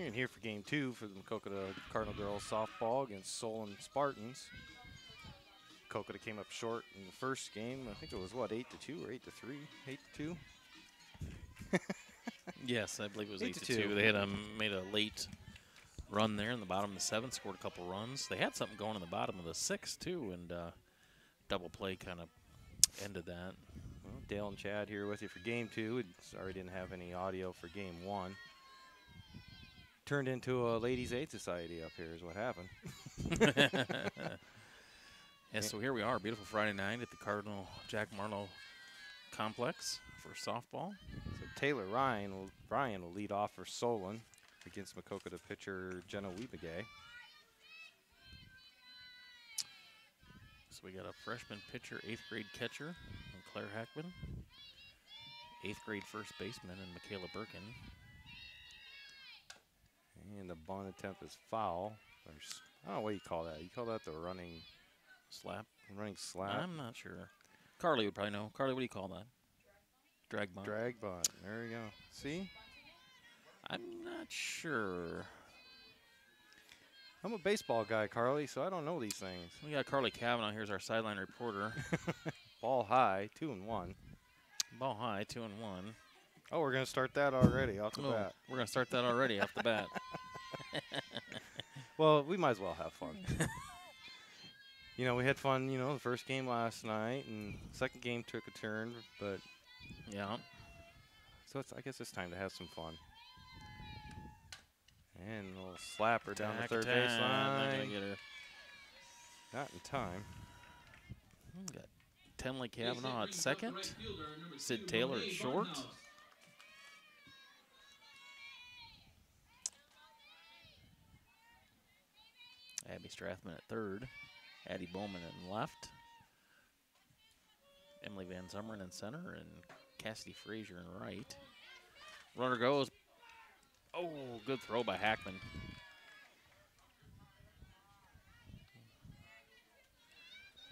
And here for game 2 for the Maquoketa Cardinal girls softball against Solon Spartans. Maquoketa came up short in the first game. I think it was, what, 8-2 or 8-3? 8-2? Yes, I believe it was 8-2. 8-2. They had made a late run there in the bottom of the 7th, scored a couple runs. They had something going in the bottom of the 6th, too, and double play kind of ended that. Well, Dale and Chad here with you for game 2. Sorry didn't have any audio for game 1. Turned into a ladies' aid society up here is what happened. Yeah, so here we are, beautiful Friday night at the Cardinal Jack Marlowe complex for softball. So Taylor Ryan will lead off for Solon against Maquoketa pitcher Jenna Wiebegay. So we got a freshman pitcher, 8th grade catcher, Claire Hackman, 8th grade first baseman, and Michaela Birkin. And the bunt attempt is foul. I don't know what you call that. You call that the running slap? Running slap? I'm not sure. Carly would probably know. Carly, what do you call that? Drag bunt. Drag bunt. There you go. See? I'm not sure. I'm a baseball guy, Carly, so I don't know these things. We got Carly Kavanaugh. Here's our sideline reporter. Ball high, 2-1. Ball high, 2-1. Oh, we're going to start that already off the bat. We're going to start that already off the bat. Well, we might as well have fun. You know, we had fun, you know, the first game last night, and second game took a turn, but yeah. So I guess it's time to have some fun. And a little slapper down the third baseline. Not gonna get her. Not in time. Got Tenley Kavanaugh at second. Sid Taylor at short. Abby Strathman at third. Addie Bowman in left. Emily Van Zummeren in center, and Cassidy Frazier in right. Runner goes. Oh, good throw by Hackman.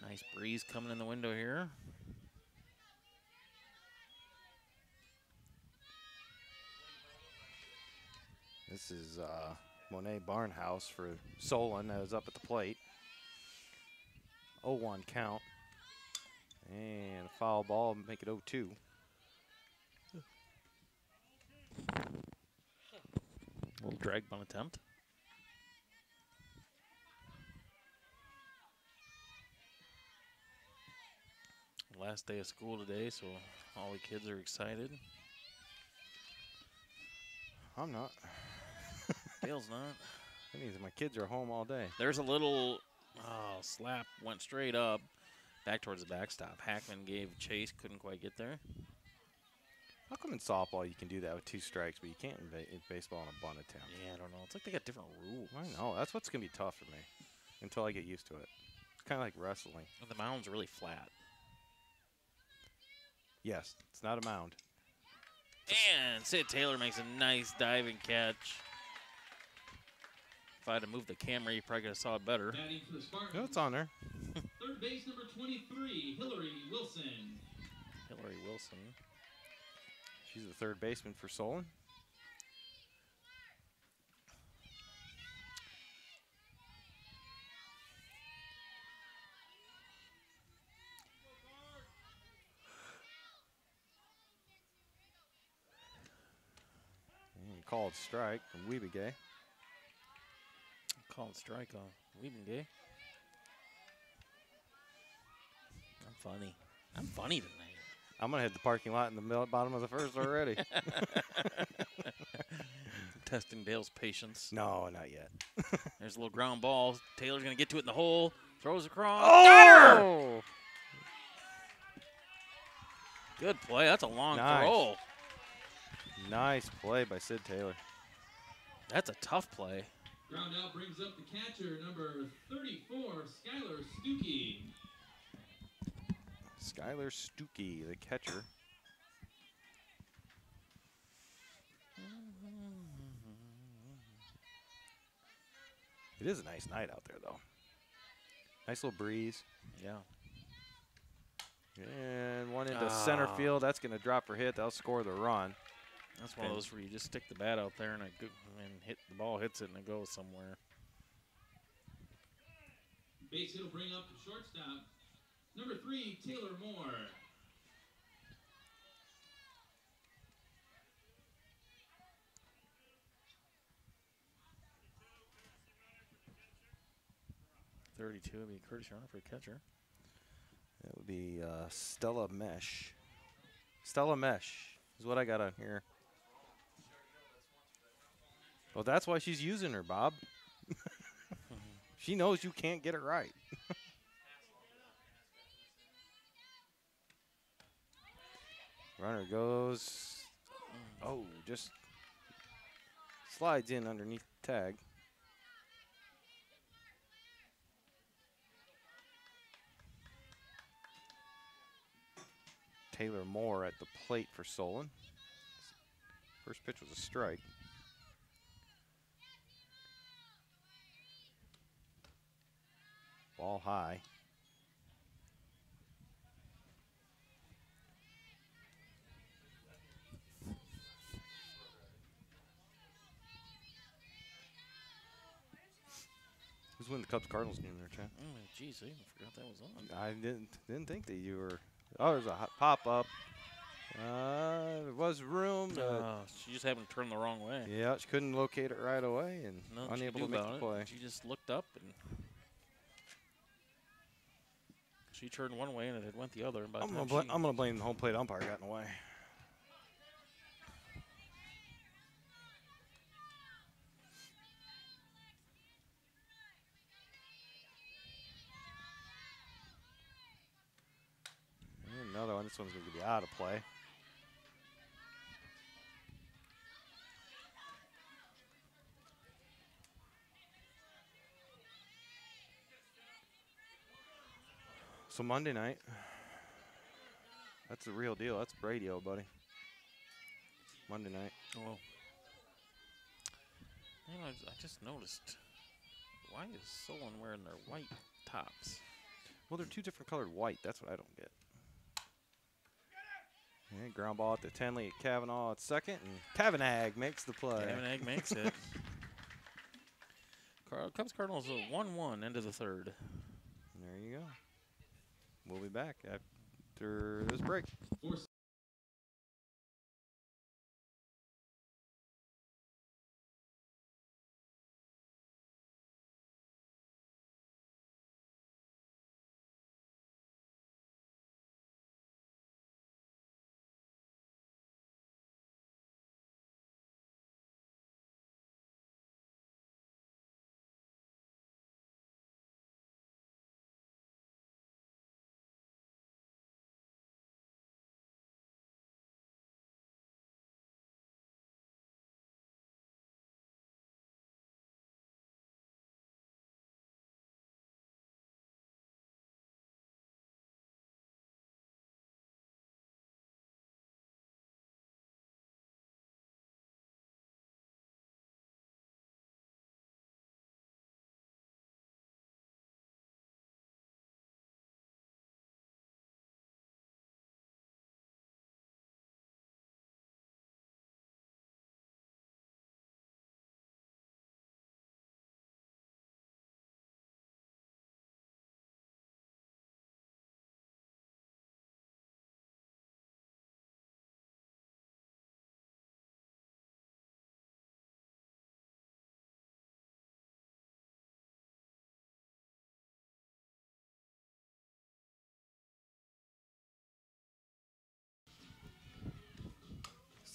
Nice breeze coming in the window here. This is Monet Barnhouse for Solon that is up at the plate. 0-1 count. And a foul ball, make it 0-2. Little drag bunt attempt. Last day of school today, so all the kids are excited. I'm not. Dale's not. That means my kids are home all day. There's a little slap, went straight up, back towards the backstop. Hackman gave chase, couldn't quite get there. How come in softball you can do that with 2 strikes, but you can't in baseball on a bunt attempt? Yeah, I don't know. It's like they got different rules. I know. That's what's going to be tough for me until I get used to it. It's kind of like wrestling. And the mound's really flat. Yes, it's not a mound. And Sid Taylor makes a nice diving catch. If I had to move the camera, you probably could have saw it better. No, it's on there. Third base number 23, Hillary Wilson. Hillary Wilson. She's the third baseman for Solon. And called strike from Wiebegay. Called strike on Wiebegay. I'm funny. I'm funny tonight. I'm going to hit the parking lot in the bottom of the first already. Testing Dale's patience. No, not yet. There's a little ground ball. Taylor's going to get to it in the hole. Throws across. Oh! Got her! Good play. That's a long throw. Nice play by Sid Taylor. That's a tough play. Ground out brings up the catcher, number 34, Skylar Stuckey. Skylar Stuckey, the catcher. It is a nice night out there, though. Nice little breeze. Yeah. And one into center field. That's going to drop for hit. That'll score the run. That's one of those where you just stick the bat out there and hit the ball, hits it, and it goes somewhere. Base hit will bring up the shortstop. Number 3, Taylor Moore. .32 would be courtesy runner for catcher. That would be Stella Mesh. Stella Mesh is what I got on here. Well, that's why she's using her, Bob. She knows you can't get it right. Runner goes. Oh, just slides in underneath the tag. Taylor Moore at the plate for Solon. First pitch was a strike. Ball high. Who's winning the Cubs Cardinals game there, Chad? Oh, geez, I even forgot that was on. I didn't think that you were. Oh, there's a pop up. There was room. She just happened to turn the wrong way. Yeah, she couldn't locate it right away and unable to make the play. She just looked up and she turned one way and it went the other. I'm gonna blame the home plate umpire got in the way. And another one. This one's gonna be out of play. So Monday night, that's the real deal. That's radio, buddy. Monday night. Oh, you know, I just noticed. Why is Solon wearing their white tops? Well, they're two different colored white. That's what I don't get. Yeah, ground ball at the Tenley at Kavanaugh at second, and Kavanagh makes the play. Kavanagh makes it. Cubs Cardinals 1-1 into the third. There you go. We'll be back after this break.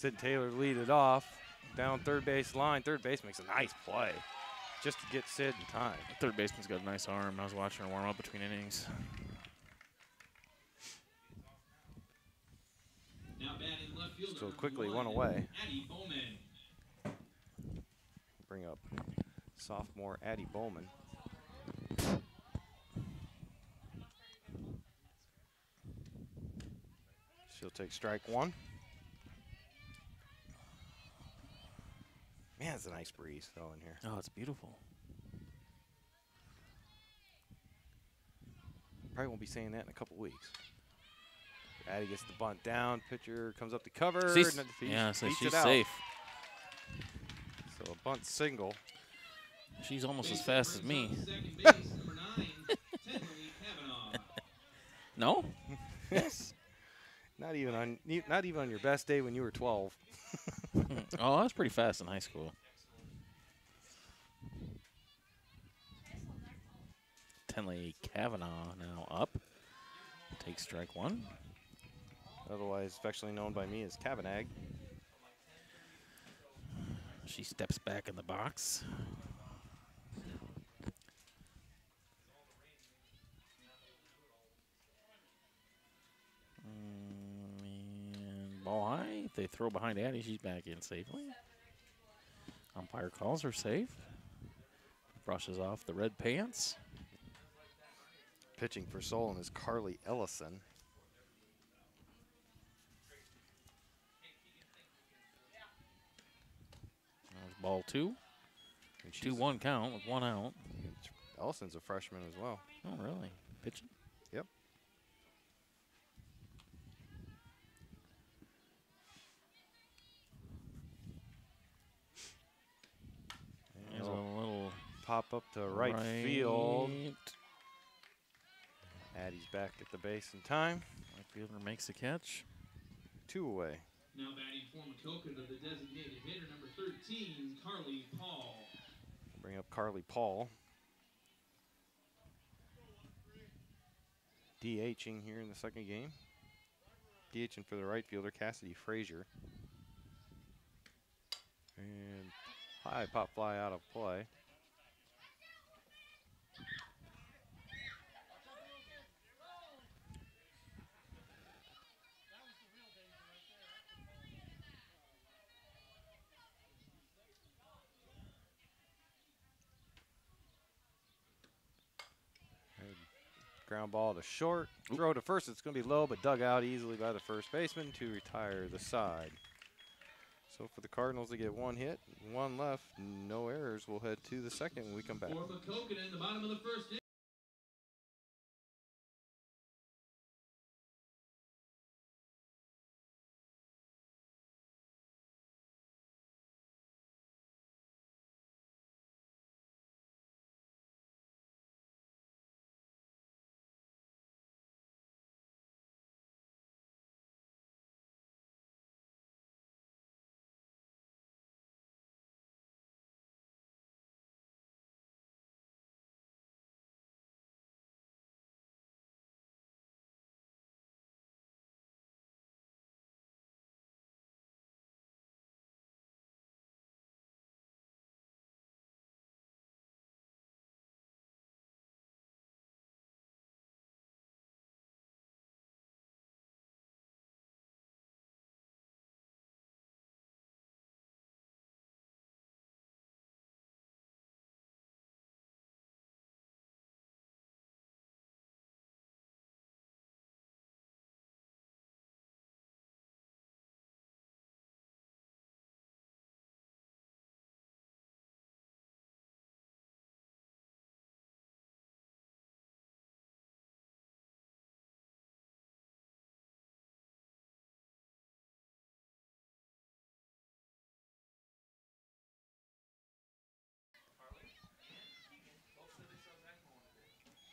Sid Taylor lead it off down third base line. Third base makes a nice play just to get Sid in time. Third baseman's got a nice arm. I was watching her warm up between innings. Now batting left fielder. So quickly one away. Addie Bowman. Bring up sophomore Addie Bowman. She'll take strike one. Man, it's a nice breeze though in here. Oh, it's beautiful. Probably won't be saying that in a couple weeks. Addie gets the bunt down. Pitcher comes up to cover. She's, and yeah, so beats she's it out. safe. So a bunt single. She's almost as fast as me. Second base, number 9, Tenley Kavanaugh. No? Yes. Not even on your best day when you were 12. Oh, I was pretty fast in high school. Tenley Kavanaugh now up. Takes strike one. Otherwise affectionately known by me as Kavanagh. She steps back in the box. And ball high. If they throw behind Addie, she's back in safely. Umpire calls her safe. Brushes off the red pants. Pitching for Solon is Carly Ellison. There's ball two. 2-1 count with 1 out. Ellison's a freshman as well. Oh, really? Pitching? Yep. There's a little pop up to right field. Addie's back at the base in time. Right fielder makes the catch. 2 away. Now batting for Maquoketa, the designated hitter, number 13, Carly Paul. Bring up Carly Paul. DHing here in the second game. DHing for the right fielder, Cassidy Frazier. And high pop fly out of play. Ground ball to short. Oop. Throw to first. It's going to be low, but dug out easily by the first baseman to retire the side. So for the Cardinals to get 1 hit, 1 left, no errors. We'll head to the second when we come back. For Maquoketa in the bottom of the first inning.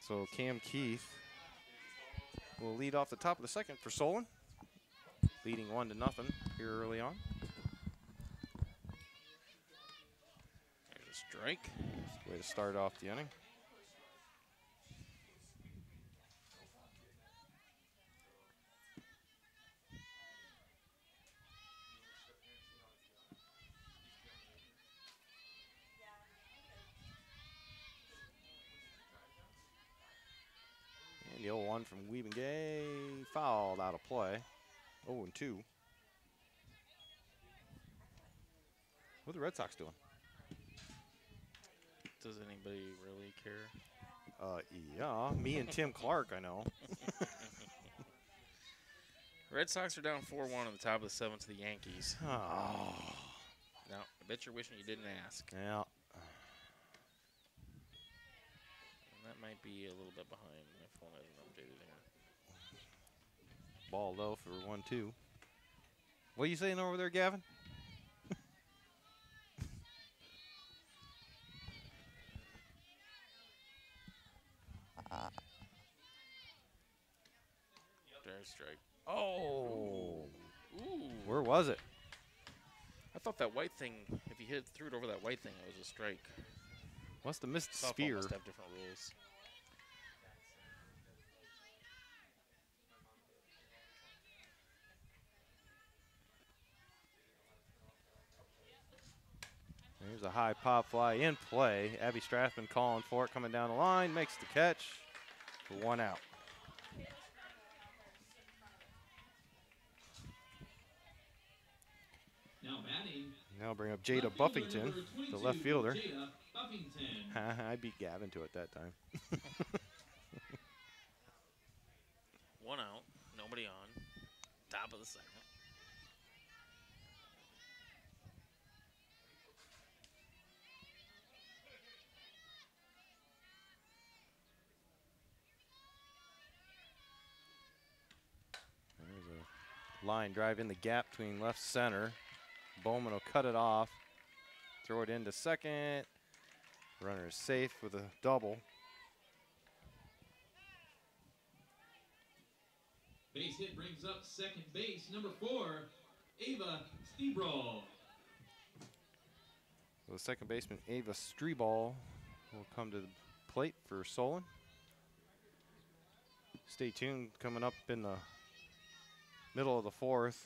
So Cam Keith will lead off the top of the second for Solon. Leading 1-0 here early on. There's a strike. Way to start off the inning. And the 0-1 from Weebengay, fouled out of play. 0-2. What are the Red Sox doing? Does anybody really care? Yeah, me and Tim Clark, I know. Red Sox are down 4-1 on the top of the 7th to the Yankees. Oh. Now, I bet you're wishing you didn't ask. Yeah. And that might be a little bit behind. My phone hasn't updated here. Ball low for 1-2. What are you saying over there, Gavin? There's strike. Oh. Ooh. Where was it? I thought that white thing, if you threw it over that white thing, it was a strike. Must have missed the Softball sphere. must have different rules. There's a high pop fly in play. Abby Strathman calling for it, coming down the line, makes the catch for 1 out. Now batting. Now bring up Jada left fielder Buffington, number the 22, left fielder. Jada Buffington. I beat Gavin to it that time. 1 out. Nobody on. Top of the second. There's a line drive in the gap between left center. Bowman will cut it off, throw it into second. Runner is safe with a double. Base hit brings up second base, number 4, Ava Stebral. So the second baseman, Ava Streball, will come to the plate for Solon. Stay tuned, coming up in the middle of the 4th.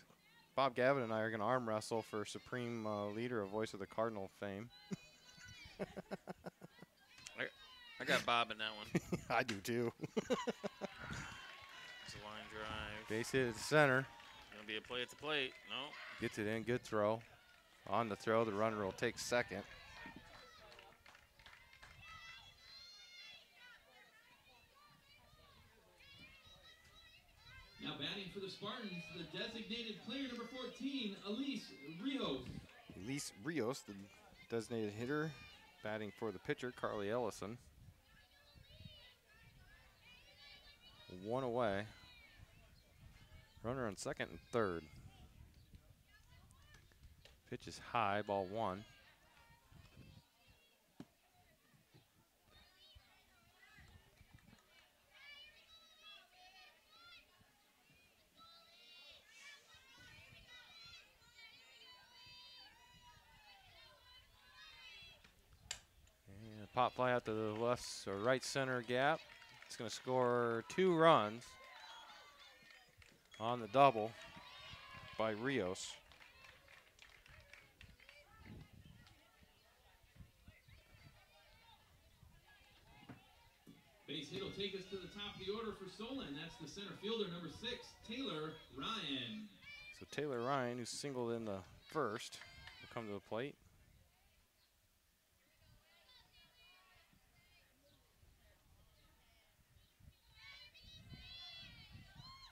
Bob Gavin and I are going to arm wrestle for Supreme Leader of Voice of the Cardinal fame. I got Bob in that one. I do too. It's a line drive. Base hit at the center. Gonna be a play at the plate. No. Gets it in, good throw. On the throw, the runner will take second. Now batting for the Spartans, the designated player number 14, Elise Rios. Elise Rios, the designated hitter, batting for the pitcher, Carly Ellison. 1 away. Runner on second and third. Pitch is high, ball 1. And a pop fly out to the left or right center gap. It's going to score 2 runs on the double by Rios. Base hit will take us to the top of the order for Solon. That's the center fielder, number 6, Taylor Ryan. So Taylor Ryan, who singled in the first, will come to the plate.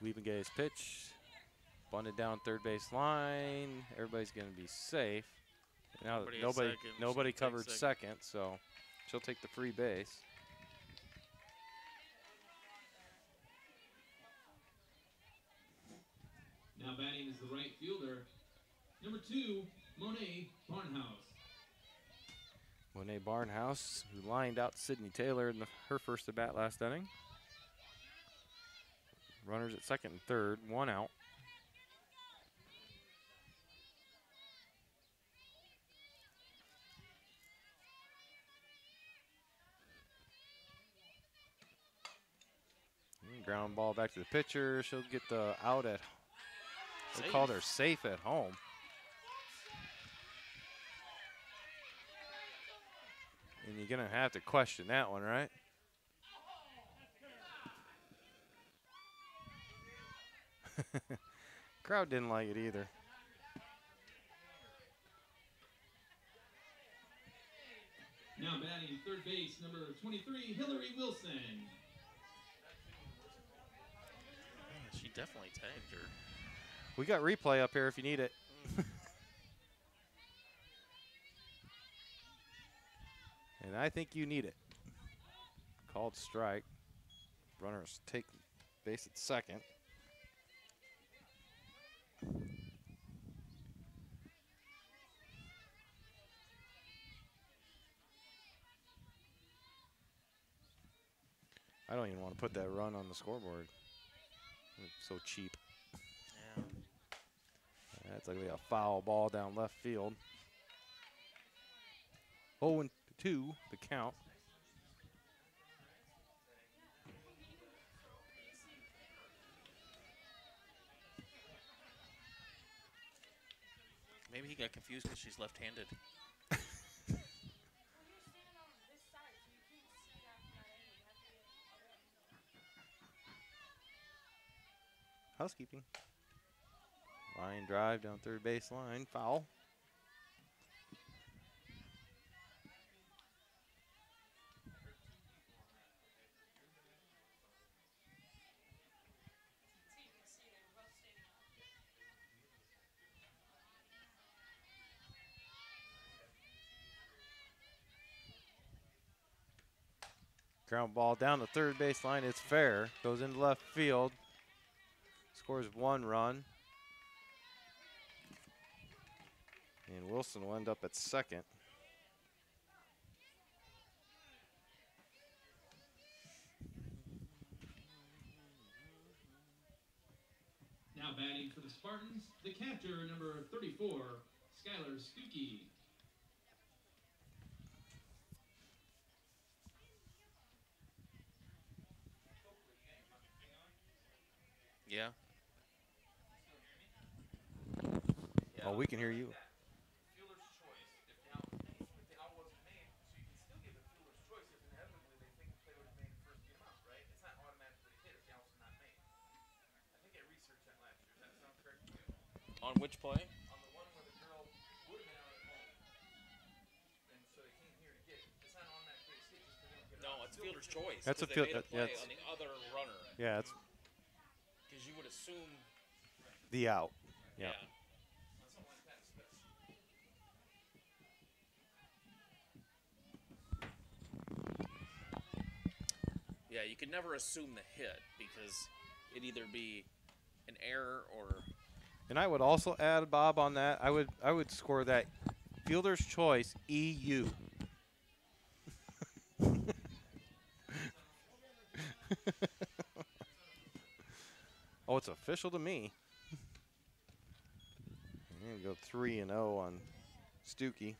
Weaving get his pitch. Bunted down third base line. Everybody's going to be safe. Now nobody covered second, so she'll take the free base. Now batting is the right fielder, number 2, Monet Barnhouse. Monet Barnhouse, who lined out Sydney Taylor in her first at bat last inning. Runners at second and third, 1 out. Ground ball back to the pitcher. She'll get the out at, they called her safe at home. And you're going to have to question that one, right? Crowd didn't like it either. Now batting third base, number 23, Hillary Wilson. She definitely tagged her. We got replay up here if you need it. And I think you need it. Called strike. Runners take base at second. I don't even want to put that run on the scoreboard. It's so cheap. Yeah. That's like a foul ball down left field. 0-2, the count. Maybe he got confused because she's left-handed. Housekeeping. Line drive down third base line. Foul. Ground ball down the third base line. It's fair. Goes into left field. Scores 1 run. And Wilson will end up at second. Now batting for the Spartans, the catcher, number 34, Skylar Stuckey. Yeah. Oh, we can hear you. Fielder's choice. If the out wasn't made, so you can still give it fielder's choice if inevitably they think the play would have made the first game out, right? It's not automatically hit if the out's not made. I think I researched that last year. Does that sound correct to you? On which play? On the one where the girl would have been out at home, and so they came here to get it. It's not automatically a hit just because they don't get it. No, out. it's fielder's choice. That's a 'cause they field- made a play that's- on the other runner. Yeah, it's Because you would assume. the out. Yeah. Something like that. Yeah, you could never assume the hit because it'd either be an error or. And I would also add, Bob, on that. I would score that fielder's choice EU. Oh, it's official to me. I'm gonna go 3-0 on Stuckey.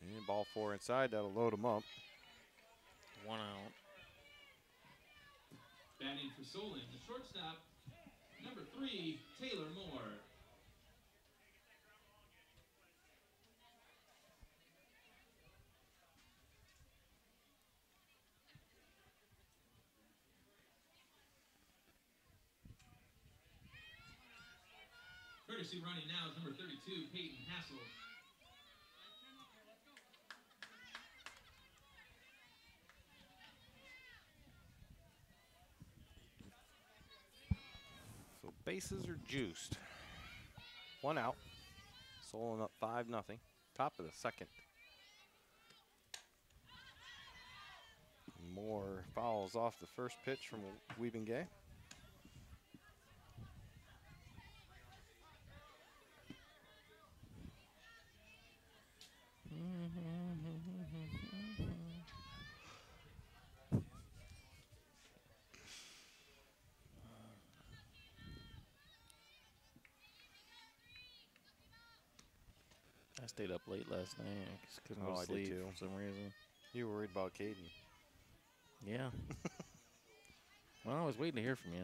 And ball 4 inside. That'll load him up. 1 out. Batting for Solon, the shortstop, number 3, Taylor Moore. Courtesy running now is number 32, Peyton Hassel. So bases are juiced. 1 out. Solon up 5-0. Top of the second. More fouls off the first pitch from Wiebengay. I stayed up late last night. I just couldn't Oh, go to I did sleep too. for some reason. You were worried about Caden. Yeah. Well, I was waiting to hear from you.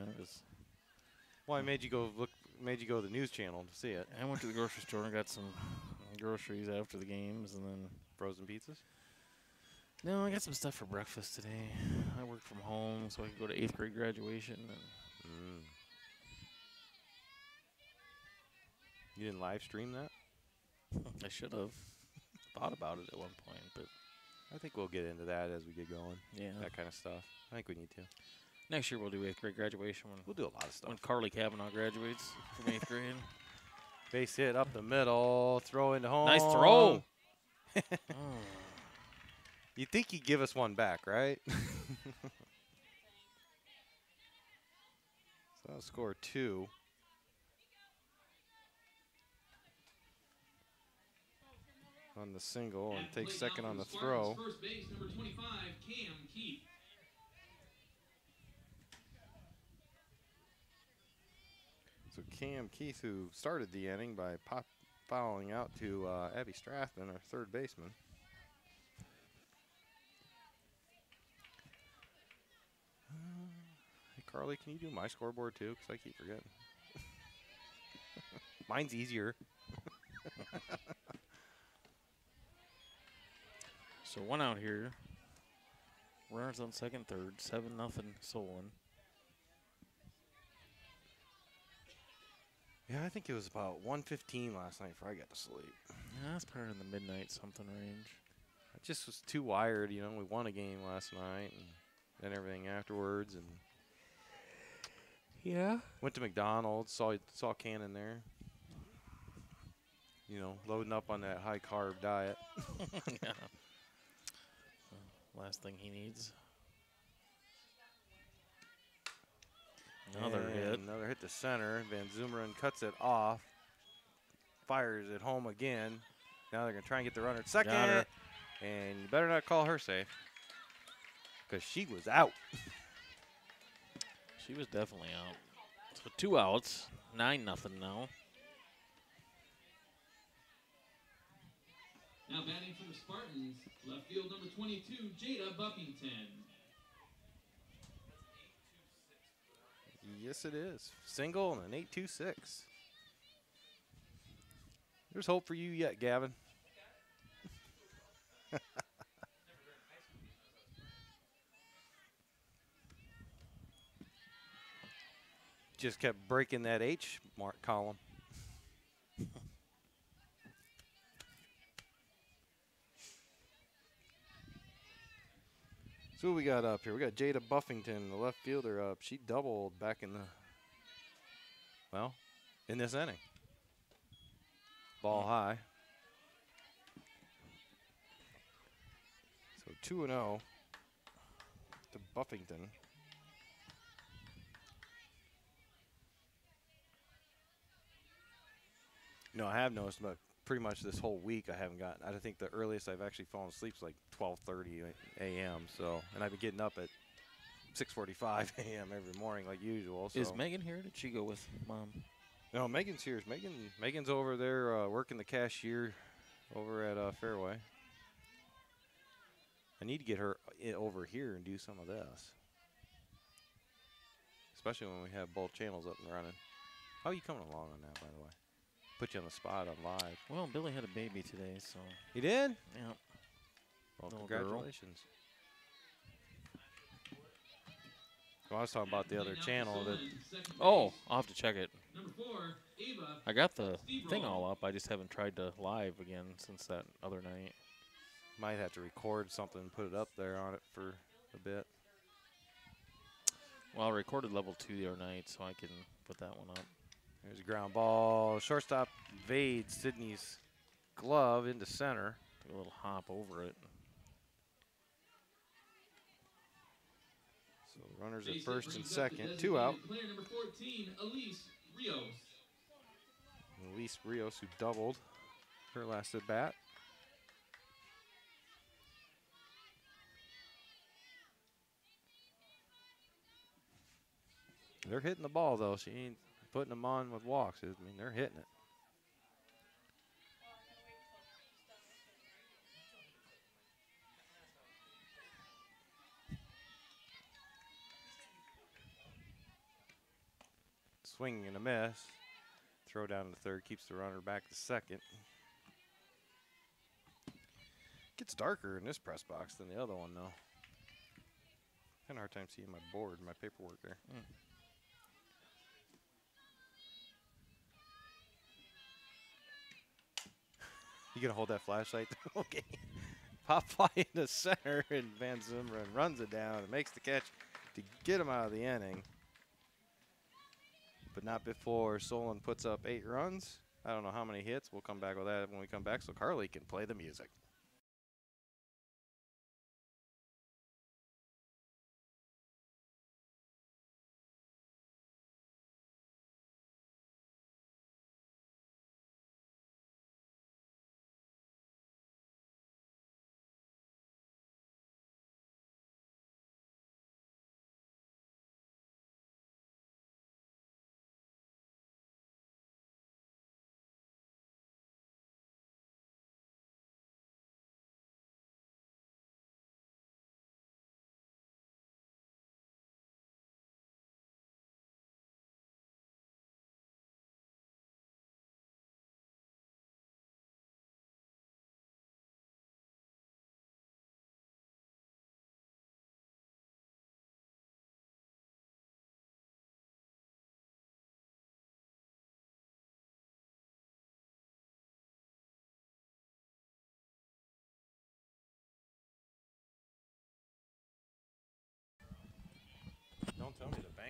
Well, I made you go look. Made you go to the news channel to see it. I went to the grocery store and got some groceries after the games, and then Frozen pizzas. no, I got some stuff for breakfast today. I worked from home, so I could go to 8th grade graduation. And You didn't live stream that? I should have thought about it at one point, but I think we'll get into that as we get going. yeah. That kind of stuff. I think we need to. Next year we'll do 8th grade graduation We'll do a lot of stuff. when Carly Kavanaugh graduates from 8th grade. Base hit up the middle, throw into home. Nice throw. You'd think he'd give us one back, right? So that'll score 2. On the single and At take plate second now on for the Spartans, throw. First base, number 25, Cam Keith. So Cam Keith, who started the inning by fouling out to Abby Strathman, our third baseman. Hey, Carly, can you do my scoreboard too? Because I keep forgetting. Mine's easier. So 1 out here. Runners on second, third. 7-0 Solon. Yeah, I think it was about 1:15 last night before I got to sleep. Yeah, that's probably in the midnight something range. I just was too wired, you know. We won a game last night and everything afterwards, and Yeah. went to McDonald's. Saw Cannon there. You know, loading up on that high carb diet. Yeah. Last thing he needs. Another hit. Another hit to center. Van Zumeren cuts it off. Fires it home again. Now they're going to try and get the runner at second. Got her. And you better not call her safe, because she was out. She was definitely out. So 2 outs. 9-0 now. Now batting for the Spartans, left field number 22, Jada Buffington. Yes, it is. Single and an 8.26. There's hope for you yet, Gavin. Just kept breaking that H mark column. So what we got up here? We got Jada Buffington, the left fielder, up. She doubled back in in this inning. Ball high. So 2-0 to Buffington. You know, I have noticed, but pretty much this whole week I haven't gotten. I think the earliest I've actually fallen asleep is like 12:30 a.m. So, and I've been getting up at 6:45 a.m. every morning like usual. So. Is Megan here? Did she go with Mom? No, Megan's here. Megan's over there working the cashier over at Fairway. I need to get her over here and do some of this, especially when we have both channels up and running. How are you coming along on that, by the way? Put you on the spot on live. Well, Billy had a baby today, so. He did? Yeah. Well, Little girl. congratulations. Well, I was talking about the other channel. Oh, I'll have to check it. Number 4, Ava. I got the thing all up. I just haven't tried to live again since that other night. Might have to record something and put it up there on it for a bit. Well, I recorded level 2 the other night, so I can put that one up. There's a ground ball. Shortstop evades Sydney's glove into center. Took a little hop over it. So runners at Base hit first and brings up the second. 2 out. designated player number 14, Elise Rios. Elise Rios, who doubled her last at bat. They're hitting the ball, though. She ain't putting them on with walks. I mean, they're hitting it. Swinging and a miss. Throw down to third, keeps the runner back to second. Gets darker in this press box than the other one, though. Kind of hard time seeing my board, my paperwork there. You gonna hold that flashlight? Okay. Pop fly into center, and Van Zumeren runs it down and makes the catch to get him out of the inning. But not before Solon puts up 8 runs. I don't know how many hits. We'll come back with that when we come back so Carly can play the music.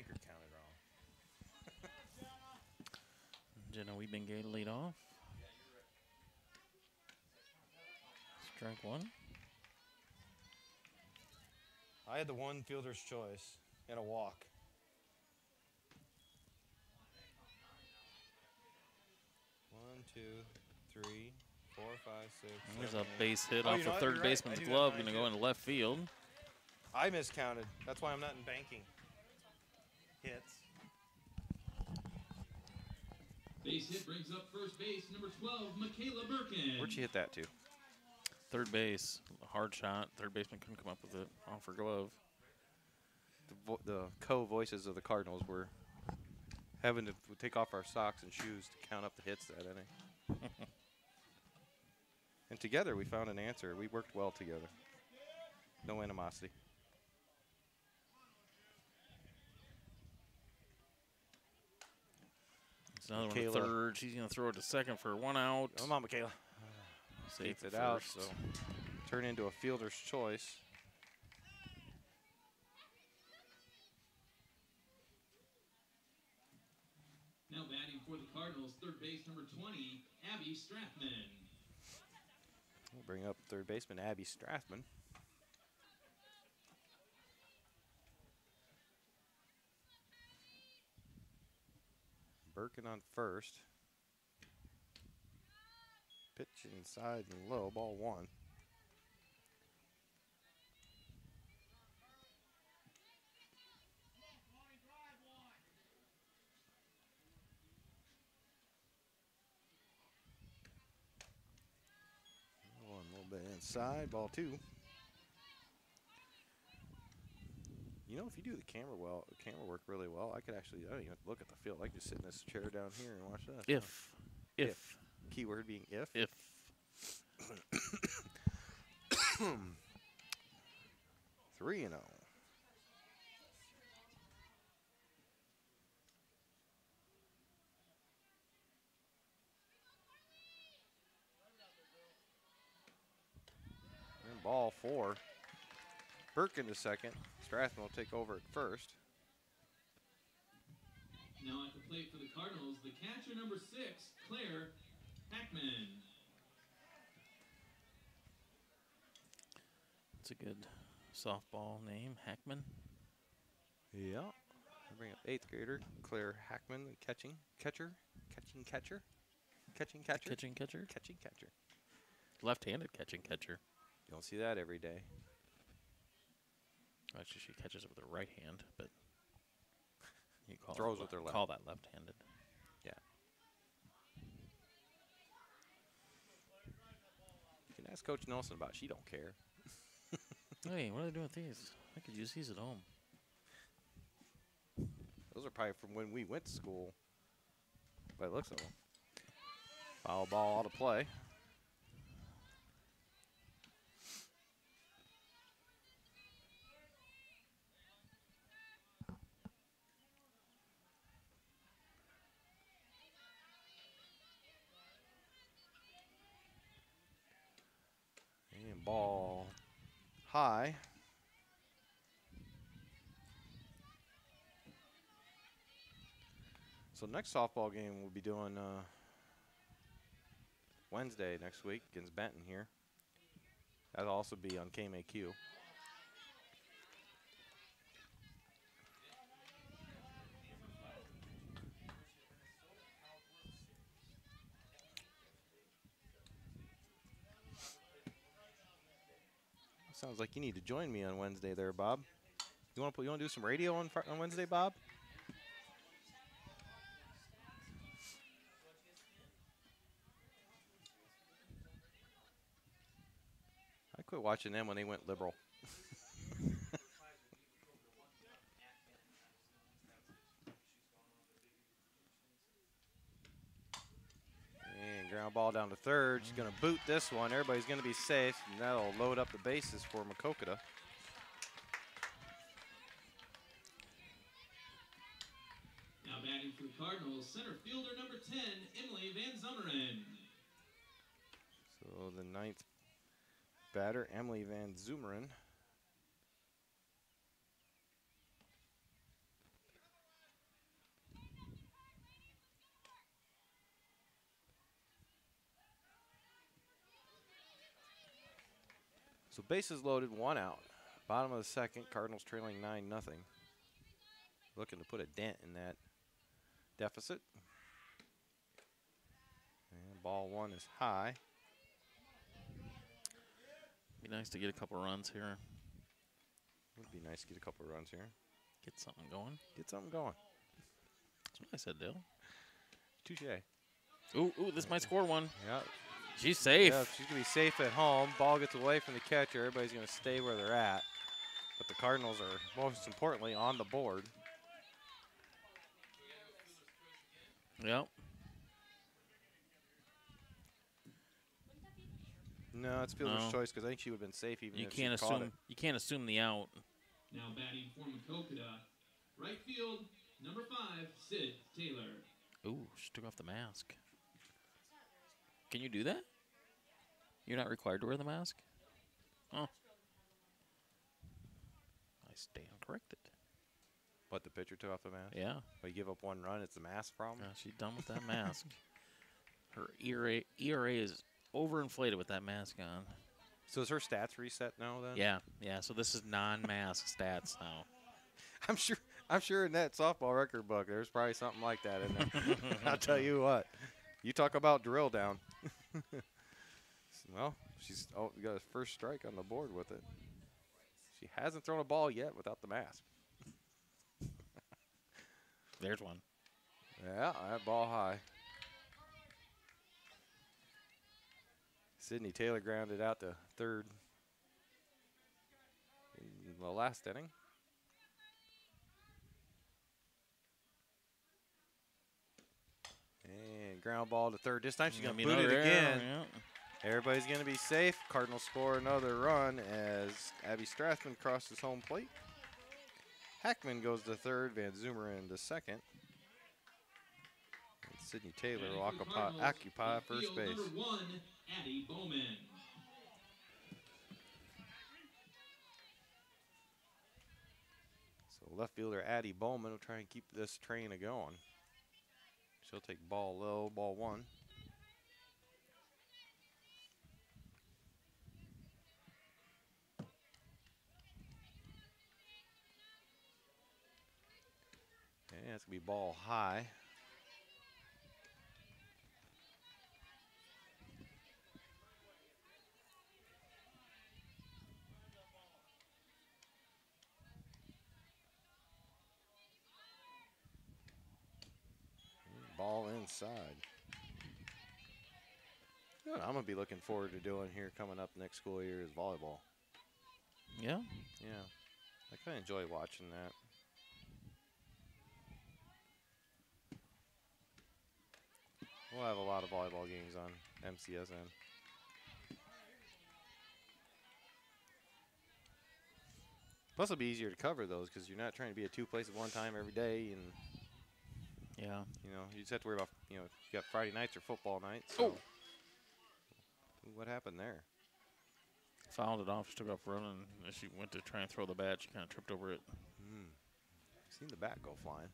banker counted wrong. Jenna Wiebengay lead off. Strike one. I had the one fielder's choice and a walk. One, two, three, 4, 5, 6. There's 7, a base hit Oh, off you the know what? third You're right. baseman's I do have glove. mine Going to go too. into left field. I miscounted. That's why I'm not in banking. Hits. Base hit brings up first base, number 12, Michaela Birkin. Where'd you hit that to? Third base, hard shot. Third baseman couldn't come up with it. Off her glove. The co-voices of the Cardinals were having to take off our socks and shoes to count up the hits that inning. And together we found an answer. We worked well together. No animosity. It's another one Michaela. to third. She's going to throw it to second for 1 out. Come on, Michaela. Safe Takes it at out, first. so turn into a fielder's choice. Now batting for the Cardinals, third base, number 20, Abby Strathman. We'll bring up third baseman Abby Strathman. Birkin on first. Pitch inside and low, ball one. One a little bit inside, ball two. You know, if you do the camera work really well, I don't even have to look at the field. I can just sit in this chair down here and watch that. If. Keyword being if. If. 3-0. And ball four. Birkin to second. Strathman will take over at first. Now at the plate for the Cardinals, the catcher, number 6, Claire Hackman. It's a good softball name, Hackman. Yeah. I bring up 8th grader Claire Hackman, the catching catcher. Left-handed catching catcher. You don't see that every day. Actually, she catches it with her right hand, but you call Throws it, with her left. Call that left-handed. Yeah. You can ask Coach Nelson about it. She don't care. Hey, what are they doing with these? I could use these at home. Those are probably from when we went to school. By the looks of them. Foul ball out of play. And ball high. So next softball game we'll be doing Wednesday next week against Benton here. That'll also be on KMAQ. Sounds like you need to join me on Wednesday there, Bob. You want to do some radio on Wednesday, Bob? I quit watching them when they went liberal. And ground ball down to third. She's going to boot this one. Everybody's going to be safe, and that'll load up the bases for Maquoketa. Now batting for the Cardinals, center fielder, number 10, Emily Van Zummeren. So the 9th batter, Emily Van Zummeren. So bases loaded, 1 out. Bottom of the second, Cardinals trailing 9-0. Looking to put a dent in that deficit. And ball 1 is high. Be nice to get a couple runs here. Would be nice to get a couple runs here. Get something going. Get something going. That's what I said, Dale. Touche. Ooh, this might score one. Yeah. She's safe. Yeah, she's going to be safe at home. Ball gets away from the catcher. Everybody's going to stay where they're at. But the Cardinals are, most importantly, on the board. Yep. No, it's fielder's No. choice because I think she would have been safe even if she caught it. You can't assume the out. Now batting for Maquoketa. Right field, number 5, Sid Taylor. Ooh, she took off the mask. Can you do that? You're not required to wear the mask? Oh. I stand corrected. But the pitcher took off the mask? Yeah. But you give up 1 run, it's the mask problem? She's done with that mask. Her ERA is overinflated with that mask on. So is her stats reset now then? Yeah. So this is non-mask stats now. I'm sure in that softball record book there's probably something like that in there. I'll tell you what. You talk about drill down. Well, she's got a first strike on the board with it. She hasn't thrown a ball yet without the mask. There's one. Yeah, that ball high. Sydney Taylor grounded out to third in the last inning. And ground ball to third. This time she's going to boot it again. Everybody's going to be safe. Cardinals score another run as Abby Strathman crosses home plate. Hackman goes to third. Van Zumeren to second. And Sydney Taylor will occupy first base. Number 1, Addie Bowman. So left fielder Addie Bowman will try and keep this train a-going. She'll take ball low, ball 1. And it's going to be ball high. Ball inside. You know what I'm going to be looking forward to doing here coming up next school year is volleyball. Yeah? Yeah. I kind of enjoy watching that. We'll have a lot of volleyball games on MCSN. Plus, it'll be easier to cover those because you're not trying to be at 2 places at one time every day, and Yeah. you know you just have to worry about you got Friday nights or football nights. So. What happened there? Fouled it off. She took off running. As she went to try and throw the bat, she kind of tripped over it. Seen the bat go flying.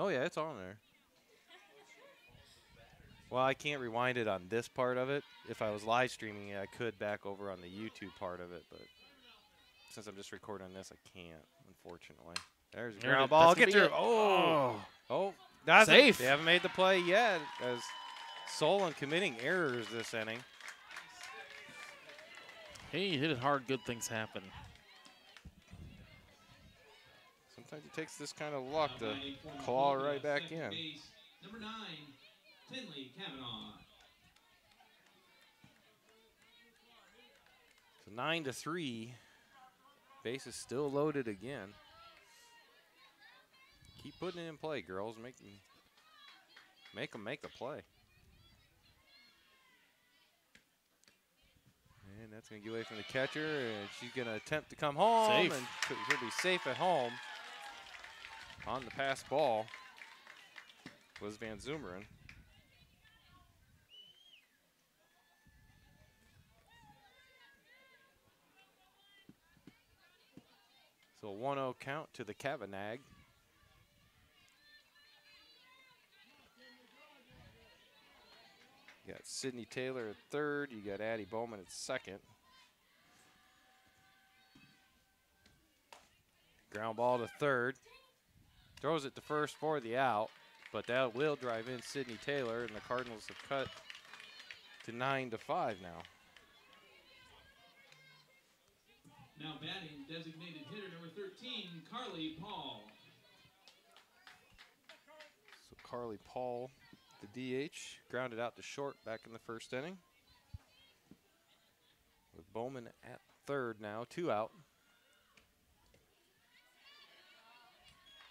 Oh yeah, it's on there. Well, I can't rewind it on this part of it. If I was live streaming it, I could back over on the YouTube part of it, but since I'm just recording this, I can't, unfortunately. There's a ground ball. Get through. Oh, that's safe. They haven't made the play yet as Solon committing errors this inning. Hey, you hit it hard. Good things happen. Sometimes it takes this kind of luck to claw right back in. Number 9, Tinley Kavanaugh. So 9-3. Base is still loaded again. Keep putting it in play, girls. Make them make the play. And that's going to get away from the catcher, and she's going to attempt to come home. Safe. And she'll be safe at home. On the pass ball was Van Zumeren. So a 1-0 count to the Kavanagh. You got Sidney Taylor at third. You got Addie Bowman at second. Ground ball to third. Throws it to first for the out, but that will drive in Sidney Taylor, and the Cardinals have cut to 9-5 now. Now batting, designated hitter number 13, Carly Paul. So Carly Paul, the DH, grounded out to short back in the first inning. With Bowman at third now, 2 out.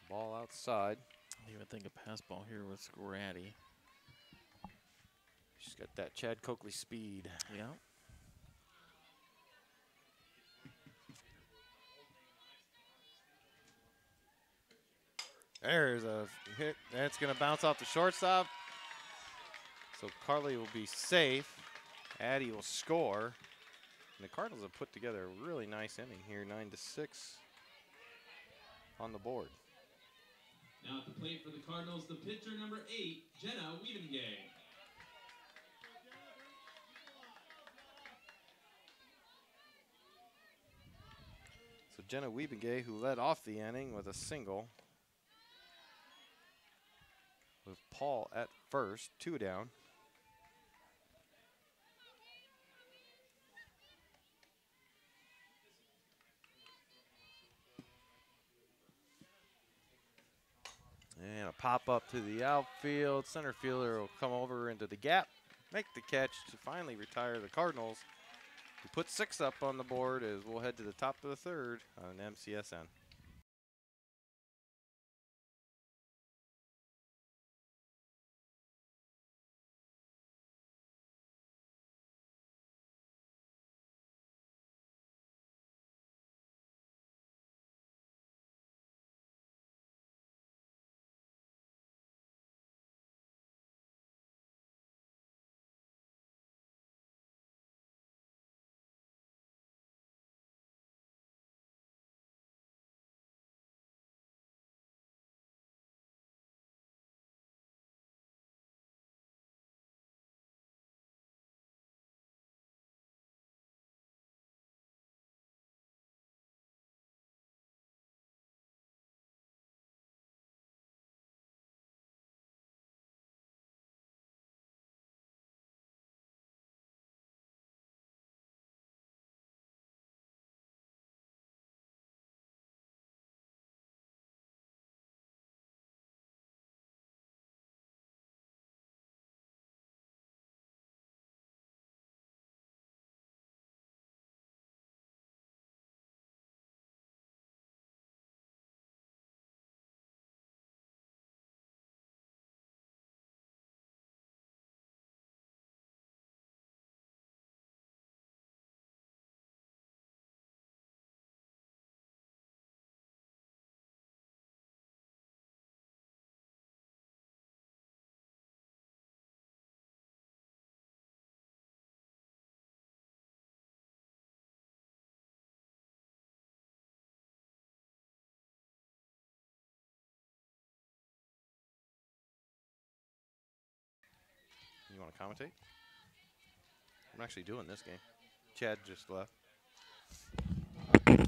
Ball outside. I even think a pass ball here would score Addie. She's got that Chad Coakley speed. Yeah. There's a hit. That's going to bounce off the shortstop. So Carly will be safe. Addie will score. And the Cardinals have put together a really nice inning here, 9-6 on the board. Now at the plate for the Cardinals, the pitcher number 8, Jenna Wiebengay. So Jenna Wiebengay, who led off the inning with a single, with Paul at first, 2 down. And a pop up to the outfield. Center fielder will come over into the gap, make the catch to finally retire the Cardinals, who put 6 up on the board as we'll head to the top of the third on MCSN. You want to commentate? I'm actually doing this game. Chad just left. All right, you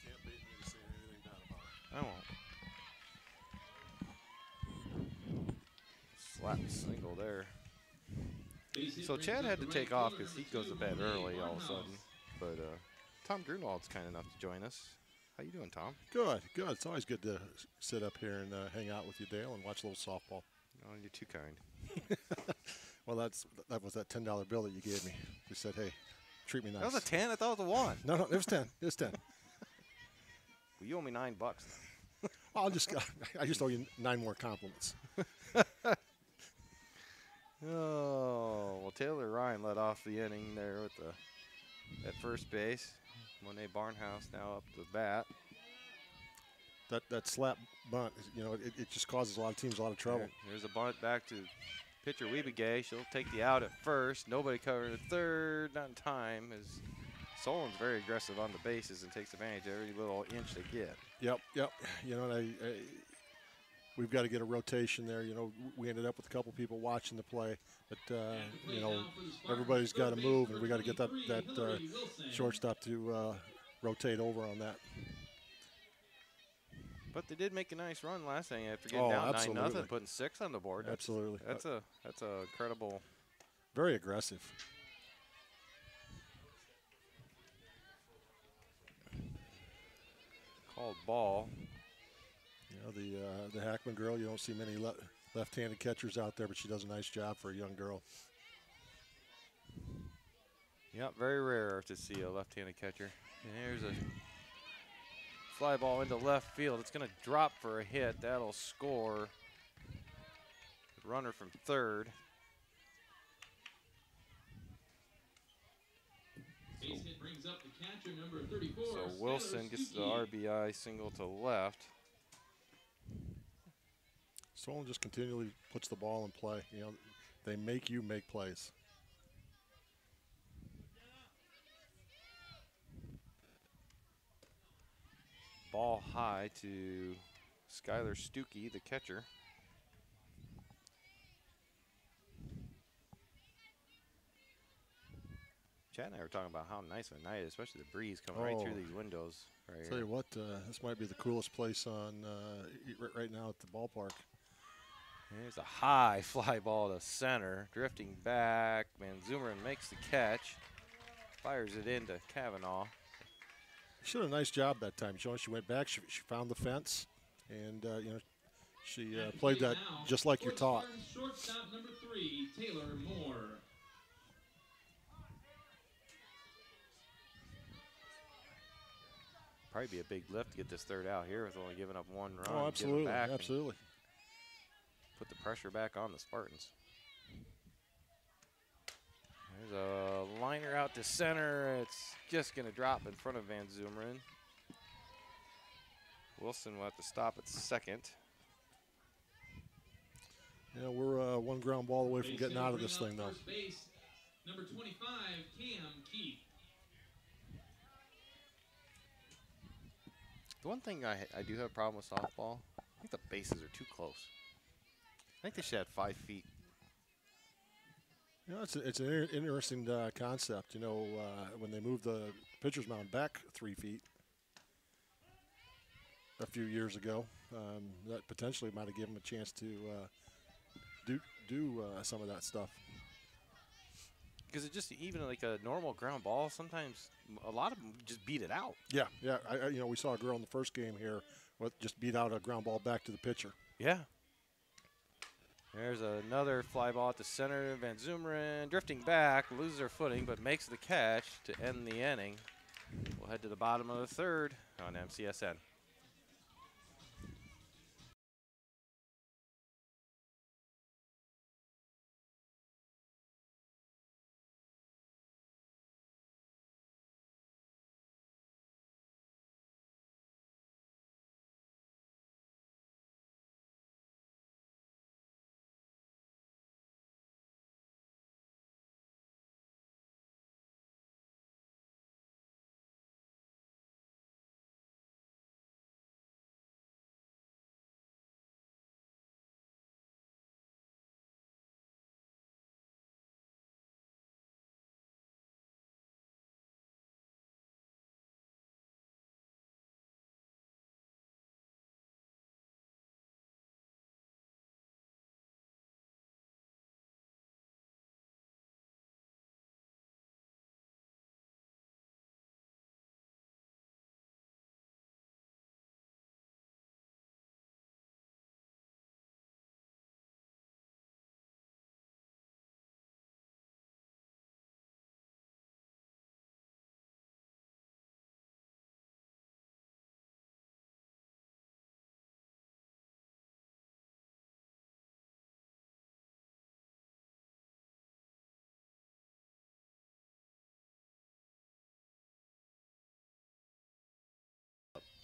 can't beat me to saying anything bad about it. I won't. Slap single there. Base hit So brings Chad up had the to right take off fielder, because he number goes to 2, bed Renee early all of a Farmhouse. sudden. But Tom Grunwald's kind enough to join us. How you doing, Tom? Good, good. It's always good to sit up here and hang out with you, Dale, and watch a little softball. Oh, you're too kind. Well, that was that $10 bill that you gave me. You said, "Hey, treat me nice." That was a 10. I thought it was a 1. No, it was 10. It was 10. Well, you owe me $9. I just owe you 9 more compliments. Oh, well, Taylor Ryan led off the inning there with at first base. Monet Barnhouse now up the bat. That slap bunt, it just causes a lot of teams a lot of trouble. There's a bunt back to pitcher Wiebegay. She'll take the out at first. Nobody covered at third. Not in time, as Solon's very aggressive on the bases and takes advantage of every little inch they get. Yep. we've got to get a rotation there. You know, we ended up with a couple people watching the play, but you know, everybody's got to move, and we got to get that shortstop to rotate over on that. But they did make a nice run last night after getting Oh, down absolutely. 9-0, putting 6 on the board. Absolutely. That's a incredible. Very aggressive. Called ball. You know, the Hackman girl, you don't see many left-handed catchers out there, but she does a nice job for a young girl. Yeah, very rare to see a left-handed catcher. And here's a fly ball into left field. It's going to drop for a hit. That'll score. Runner from third. Base hit brings up the catcher, number 34. So Wilson gets the RBI single to left. Solon just continually puts the ball in play. You know, they make you make plays. Ball high to Skylar Stuckey, the catcher. Chad and I were talking about how nice of a night, especially the breeze coming right through these windows. Right Tell here. you what, this might be the coolest place on right now at the ballpark. There's a high fly ball to center, drifting back. Van Zumeren makes the catch, fires it into Kavanaugh. She did a nice job that time, Sean. She went back, she found the fence, and you know, she played that just like you're taught. Shortstop number 3, Taylor Moore. Probably be a big lift to get this third out here with only giving up 1 run. Oh, absolutely, absolutely. Put the pressure back on the Spartans. There's a liner out to center. It's just going to drop in front of Van Zumeren. Wilson will have to stop at second. Yeah, we're 1 ground ball away from getting out of this thing, though. First base, number 25, Cam Keith. The one thing I do have a problem with softball, I think the bases are too close. I think they should have 5 feet. You know, it's an interesting concept. You know, when they moved the pitcher's mound back 3 feet a few years ago, that potentially might have given them a chance to do some of that stuff. Because it just, even like a normal ground ball, sometimes a lot of them just beat it out. Yeah, yeah. You know, we saw a girl in the first game here just beat out a ground ball back to the pitcher. Yeah. There's another fly ball at the center. Van Zumeren drifting back, loses her footing, but makes the catch to end the inning. We'll head to the bottom of the third on MCSN.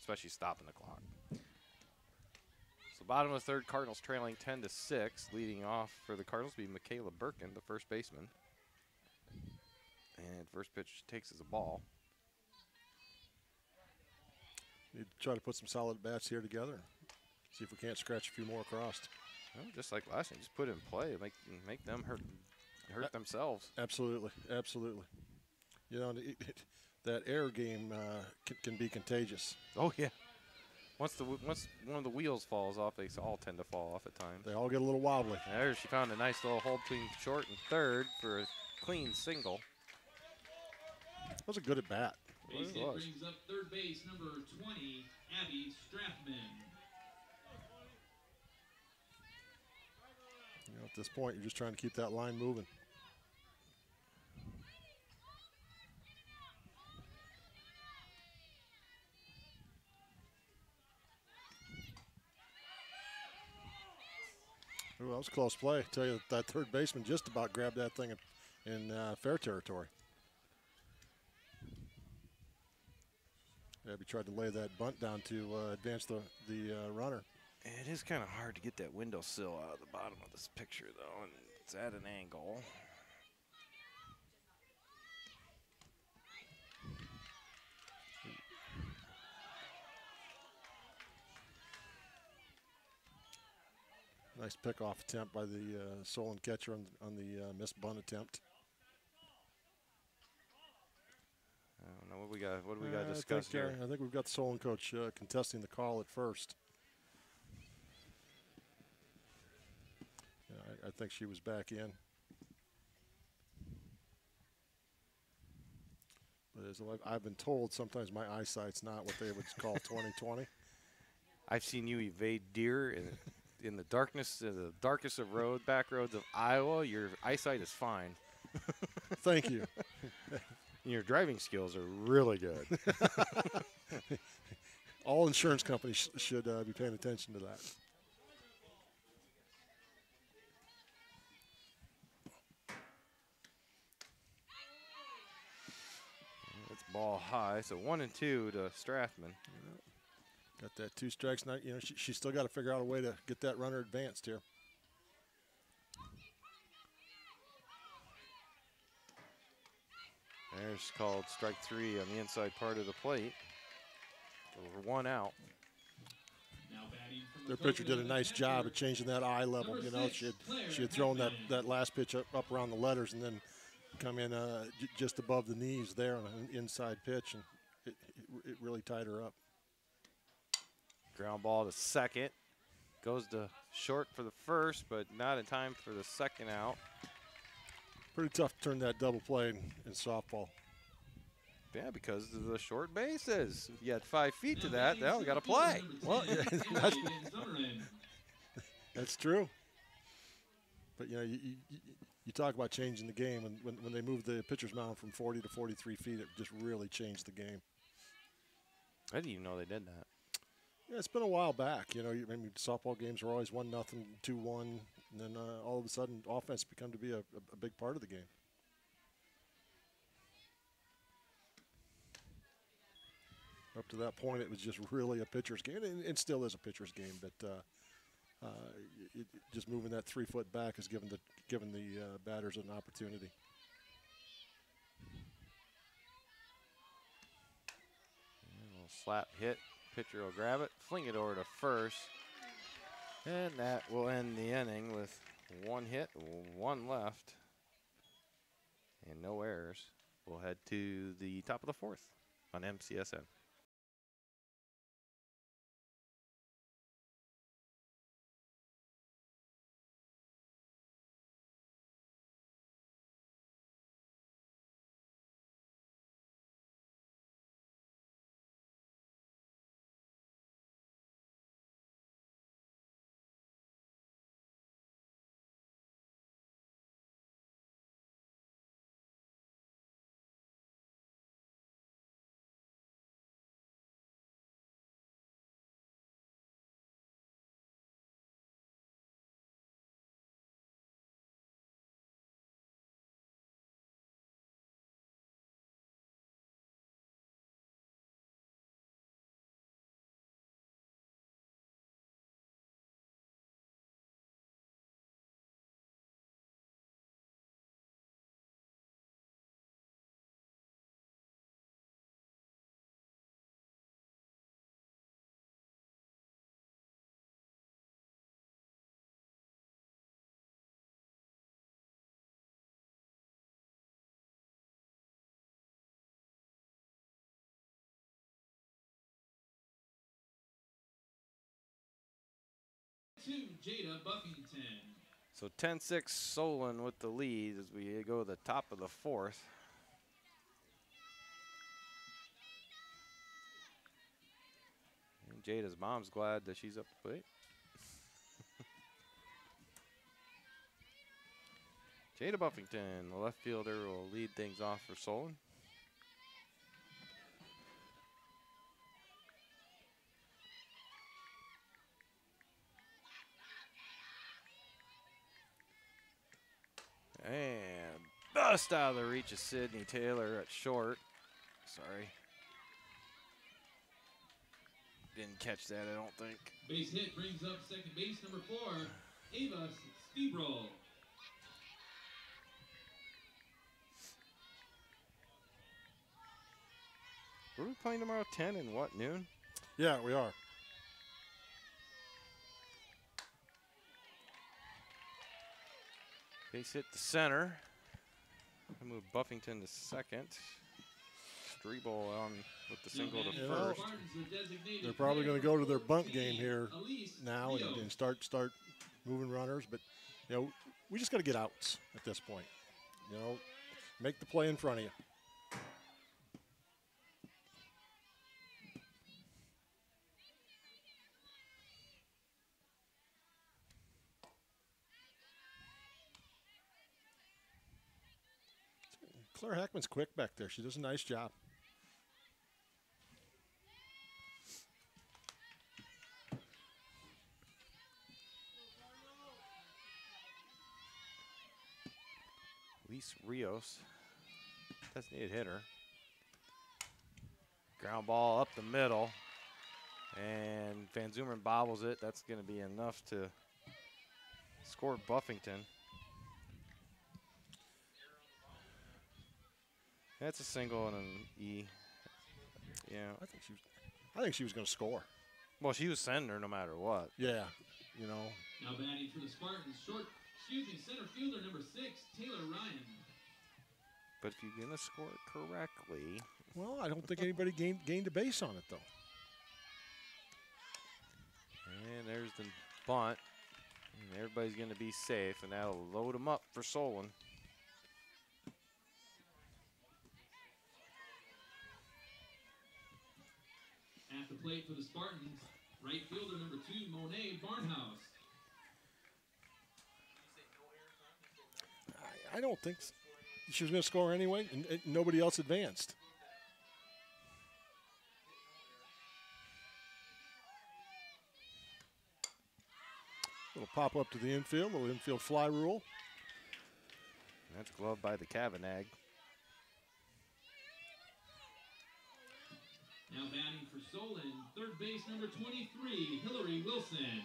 Especially stopping the clock. So bottom of the third, Cardinals trailing 10-6. Leading off for the Cardinals will be Michaela Birkin, the first baseman. And first pitch takes as a ball. Need to try to put some solid bats here together. See if we can't scratch a few more across. Well, just like last time, just put it in play, make them hurt themselves. Absolutely, absolutely. You know, that air game can be contagious. Oh yeah. Once one of the wheels falls off, they all tend to fall off at times. They all get a little wobbly. There, she found a nice little hole between short and third for a clean single. That was a good at bat. Base hit brings up third base number 20, Abby Strathman. You know, at this point, you're just trying to keep that line moving. Ooh, that was a close play. I tell you, that third baseman just about grabbed that thing in fair territory. Abby tried to lay that bunt down to advance the runner. It is kind of hard to get that windowsill out of the bottom of this picture, though, and it's at an angle. Nice pickoff attempt by the Solon catcher on the missed bunt attempt. I don't know what do we got to discuss here. I think we've got the Solon coach contesting the call at first. Yeah, I think she was back in. But as I've been told, sometimes my eyesight's not what they would call 20/20. I've seen you evade deer in the darkest of back roads of Iowa. Your eyesight is fine. Thank you. Your driving skills are really good. All insurance companies should be paying attention to that. It's ball high, so 1-2 to Strathman. Got that 2 strikes. Now, you know, she's still got to figure out a way to get that runner advanced here. There's called strike 3 on the inside part of the plate. For 1 out. Their pitcher did a nice job of changing that eye level. You know, she had thrown that last pitch up around the letters and then come in just above the knees there on an inside pitch, and it really tied her up. Ground ball to second. Goes to short for the first, but not in time for the second out. Pretty tough to turn that double play in softball. Yeah, because of the short bases. If you had 5 feet to that, now we got to play. Well, yeah, that's true. But, you know, you talk about changing the game, and when they moved the pitcher's mound from 40 to 43 feet, it just really changed the game. I didn't even know they did that. Yeah, it's been a while back. You know, I mean, softball games were always 1-0, 2-1, and then all of a sudden, offense become to be a big part of the game. Up to that point, it was just really a pitcher's game, and it still is a pitcher's game. But just moving that 3 foot back has given the batters an opportunity. A little slap hit. Pitcher will grab it, fling it over to first, and that will end the inning with 1 hit, 1 left, and no errors. We'll head to the top of the 4th on MCSN. 2, Jada Buffington. So 10-6 Solon with the lead as we go to the top of the 4th. And Jada's mom's glad that she's up to plate. Jada Buffington, the left fielder, will lead things off for Solon. And bust out of the reach of Sydney Taylor at short. Sorry. Didn't catch that, I don't think. Base hit brings up second base number 4, Ava Stebro. Were we playing tomorrow 10 and what, noon? Yeah, we are. Base hit to center. I move Buffington to second. Strebel on with the single to first. They're probably going to go to their bunt game here now and start moving runners. But, you know, we just got to get outs at this point. You know, make the play in front of you. Claire Hackman's quick back there. She does a nice job. Luis Rios, designated hitter. Ground ball up the middle. And Van Zoomer bobbles it. That's going to be enough to score Buffington. That's a single and an E. Yeah. I think she was going to score. Well, she was sending her no matter what. Yeah, you know. Now batting for the Spartans, center fielder number 6, Taylor Ryan. But if you're going to score it correctly. Well, I don't think anybody gained a base on it, though. And there's the bunt. And everybody's going to be safe, and that'll load them up for Solon. At the plate for the Spartans, right fielder number 2, Monet Barnhouse. I don't think she was going to score anyway, and nobody else advanced. Little pop up to the infield, little infield fly rule. That's gloved by the Kavanagh. Now batting for Solon, third base number 23, Hillary Wilson.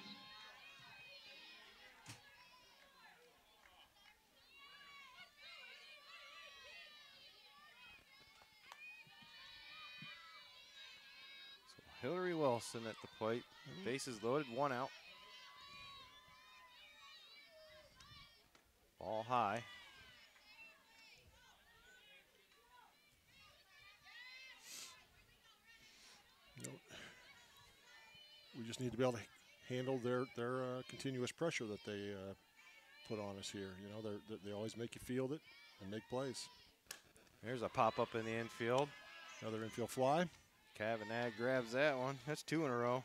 So Hillary Wilson at the plate. Bases loaded, 1 out. Ball high. We just need to be able to handle their continuous pressure that they put on us here. You know, they always make you field it and make plays. There's a pop-up in the infield. Another infield fly. Kavanagh grabs that one. That's 2 in a row.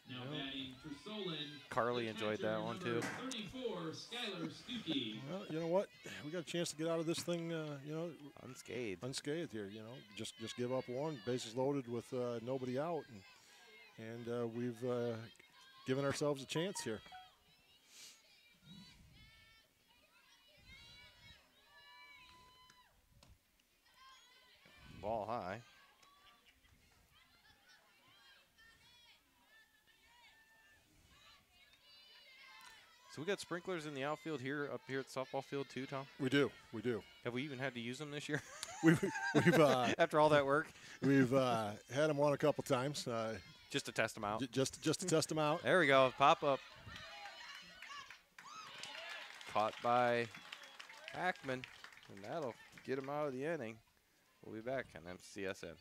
Now batting for Solon. Carly enjoyed that one too. 34, Skylar Stuckey. Well, you know what? We got a chance to get out of this thing, you know, unscathed here. You know, just give up one, bases loaded with nobody out, and we've given ourselves a chance here. Ball high. So we got sprinklers in the outfield here, up here at the softball field too, Tom? We do. Have we even had to use them this year? We've after all that work? We've had them on a couple times. Just to test them out. Just to test them out. There we go. Pop up. Caught by Hackman, and that'll get him out of the inning. We'll be back on MCSN.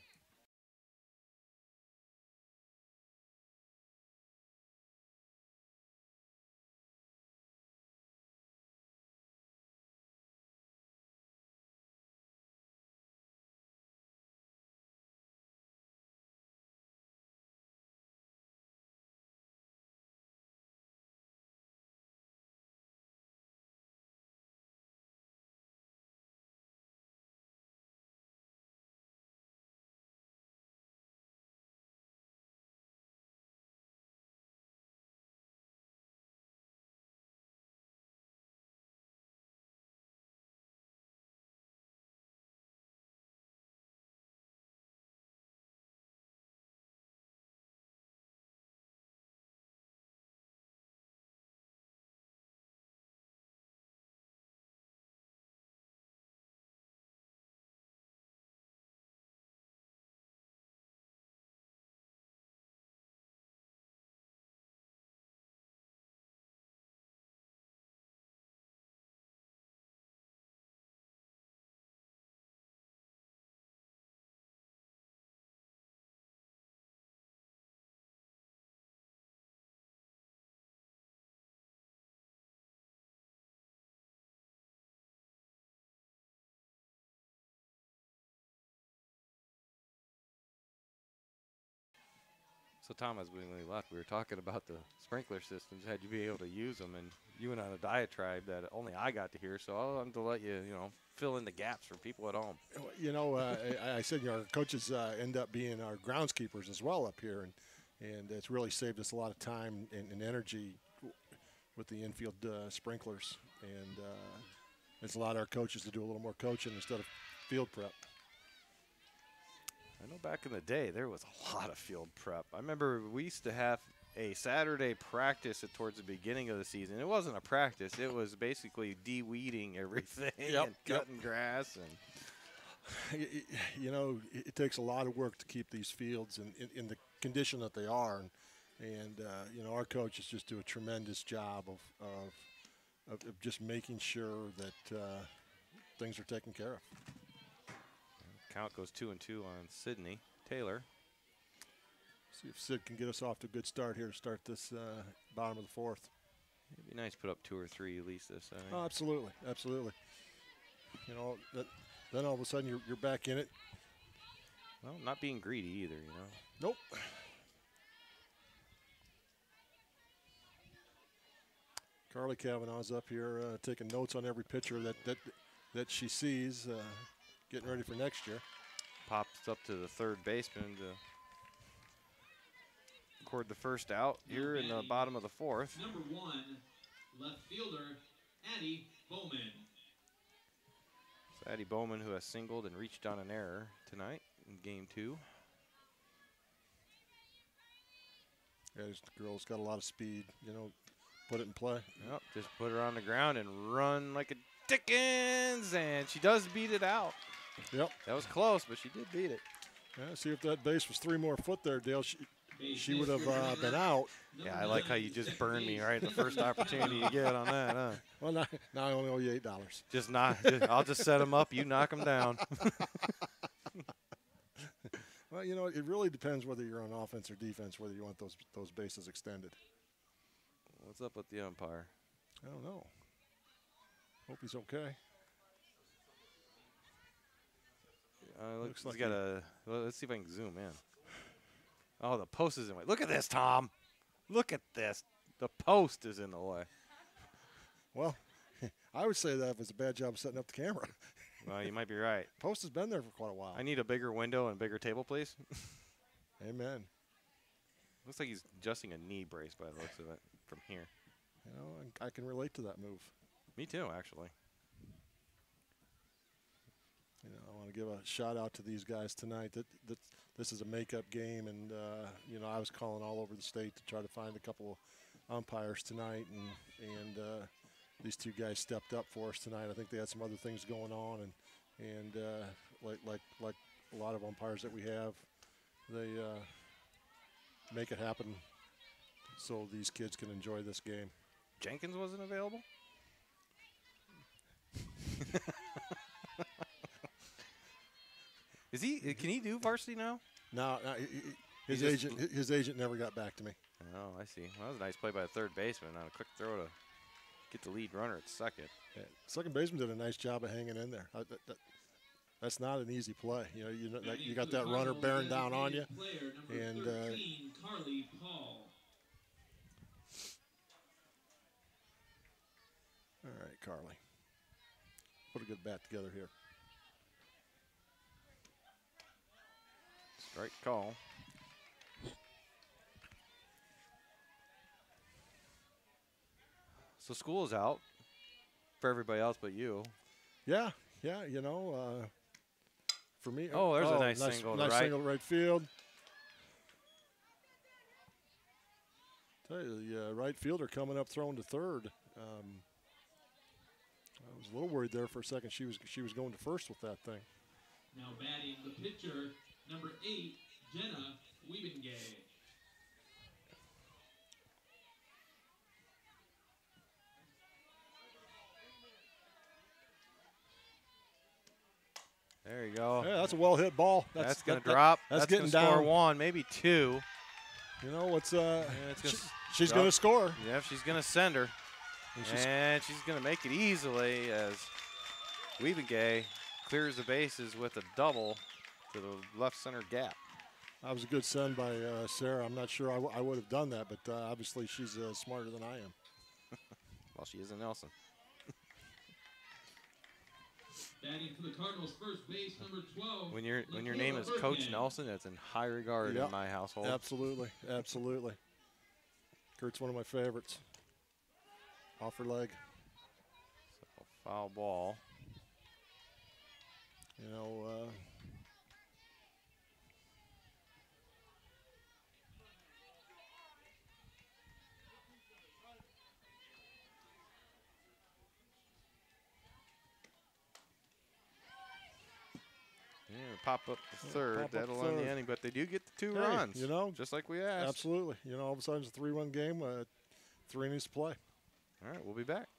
So Tom, as we left, we were talking about the sprinkler systems. Had you be able to use them, and you went on a diatribe that only I got to hear. So I'll have to let you, fill in the gaps for people at home. I said our coaches end up being our groundskeepers as well up here, and it's really saved us a lot of time and energy with the infield sprinklers, and it's allowed our coaches to do a little more coaching instead of field prep. I know back in the day there was a lot of field prep. I remember we used to have a Saturday practice towards the beginning of the season. It wasn't a practice. It was basically de-weeding everything and cutting grass. And it takes a lot of work to keep these fields in the condition that they are. And our coaches just do a tremendous job of just making sure that things are taken care of. Count goes 2-2 on Sydney Taylor. See if Sid can get us off to a good start here to start this bottom of the fourth. It'd be nice to put up 2 or 3 at least this. Oh, absolutely. Then all of a sudden you're back in it. Well, not being greedy either, Nope. Carly Kavanaugh's up here taking notes on every pitcher that she sees, getting ready for next year. Pops up to the third baseman to record the first out here in the bottom of the fourth. Number 1, left fielder, Addie Bowman. So Addie Bowman, who has singled and reached on an error tonight in game 2. Yeah, this girl's got a lot of speed, put it in play. Yep, just put her on the ground and run like a Dickens, and she does beat it out. Yep. That was close, but she did beat it. Yeah, see if that base was 3 more foot there, Dale. She would have been out. Yeah, I like how you just burned me right the first opportunity you get on that, huh? Well, now I only owe you $8. I'll just set them up. You knock them down. Well, it really depends whether you're on offense or defense, whether you want those bases extended. What's up with the umpire? I don't know. Hope he's okay. Looks like let's see if I can zoom in. Oh, the post is in the way. Look at this, Tom. Look at this. The post is in the way. Well, I would say that it was a bad job of setting up the camera. Well, you might be right. Post has been there for quite a while. I need a bigger window and bigger table, please. Amen. Looks like he's adjusting a knee brace by the looks of it from here. I can relate to that move. Me too, actually. I want to give a shout out to these guys tonight. That this is a makeup game, and I was calling all over the state to try to find a couple of umpires tonight, and these 2 guys stepped up for us tonight. I think they had some other things going on, and like a lot of umpires that we have, they make it happen so these kids can enjoy this game. Jenkins wasn't available? Can he do varsity now? No, his agent never got back to me. Oh, I see. Well, that was a nice play by the third baseman on a quick throw to get the lead runner at second. Yeah, second baseman did a nice job of hanging in there. That's not an easy play. You got that runner bearing down on you, and 13, Carly Paul. All right, Carly, put a good bat together here. Strike call. So school is out for everybody else but you. Yeah, for me. Oh, there's a nice single to right. Single to right field. Tell you, the right fielder coming up throwing to third. I was a little worried there for a second. She was going to first with that thing. Now batting the pitcher, number 8, Jenna Wiebengay. There you go. Yeah, that's a well hit ball. That's going to drop. That's getting down. Score 1, maybe 2. She's going to score. Yeah, she's going to send her. And she's going to make it easily as Wiebengay clears the bases with a double to the left center gap. I was a good son by Sarah. I'm not sure I would have done that, but obviously she's smarter than I am. Well, she is a Nelson. Batting for the Cardinals, first base, number 12. When your name is Coach Nelson, that's in high regard in my household. Absolutely, absolutely. Kurt's one of my favorites. Off her leg. So foul ball. You know, Yeah, pop up the third. pop up That'll third. end the inning, but they do get the 2 Hey, runs. you know, just like we asked. absolutely. You know, all of a sudden it's a 3-1 game. 3 innings to play. All right, we'll be back.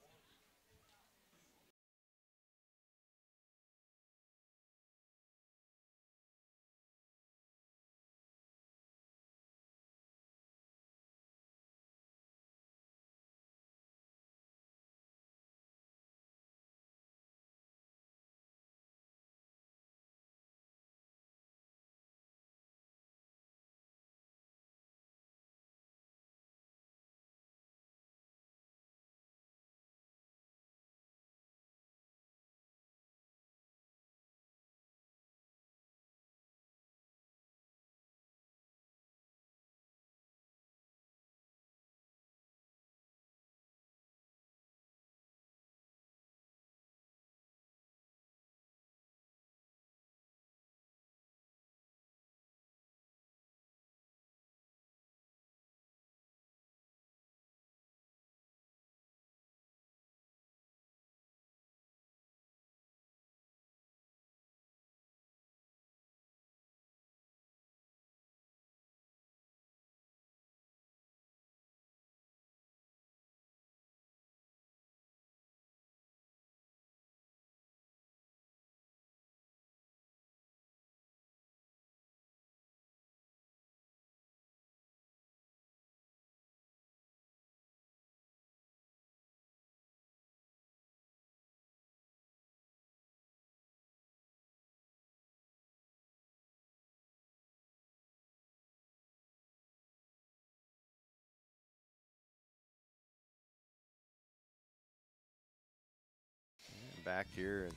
Back here, and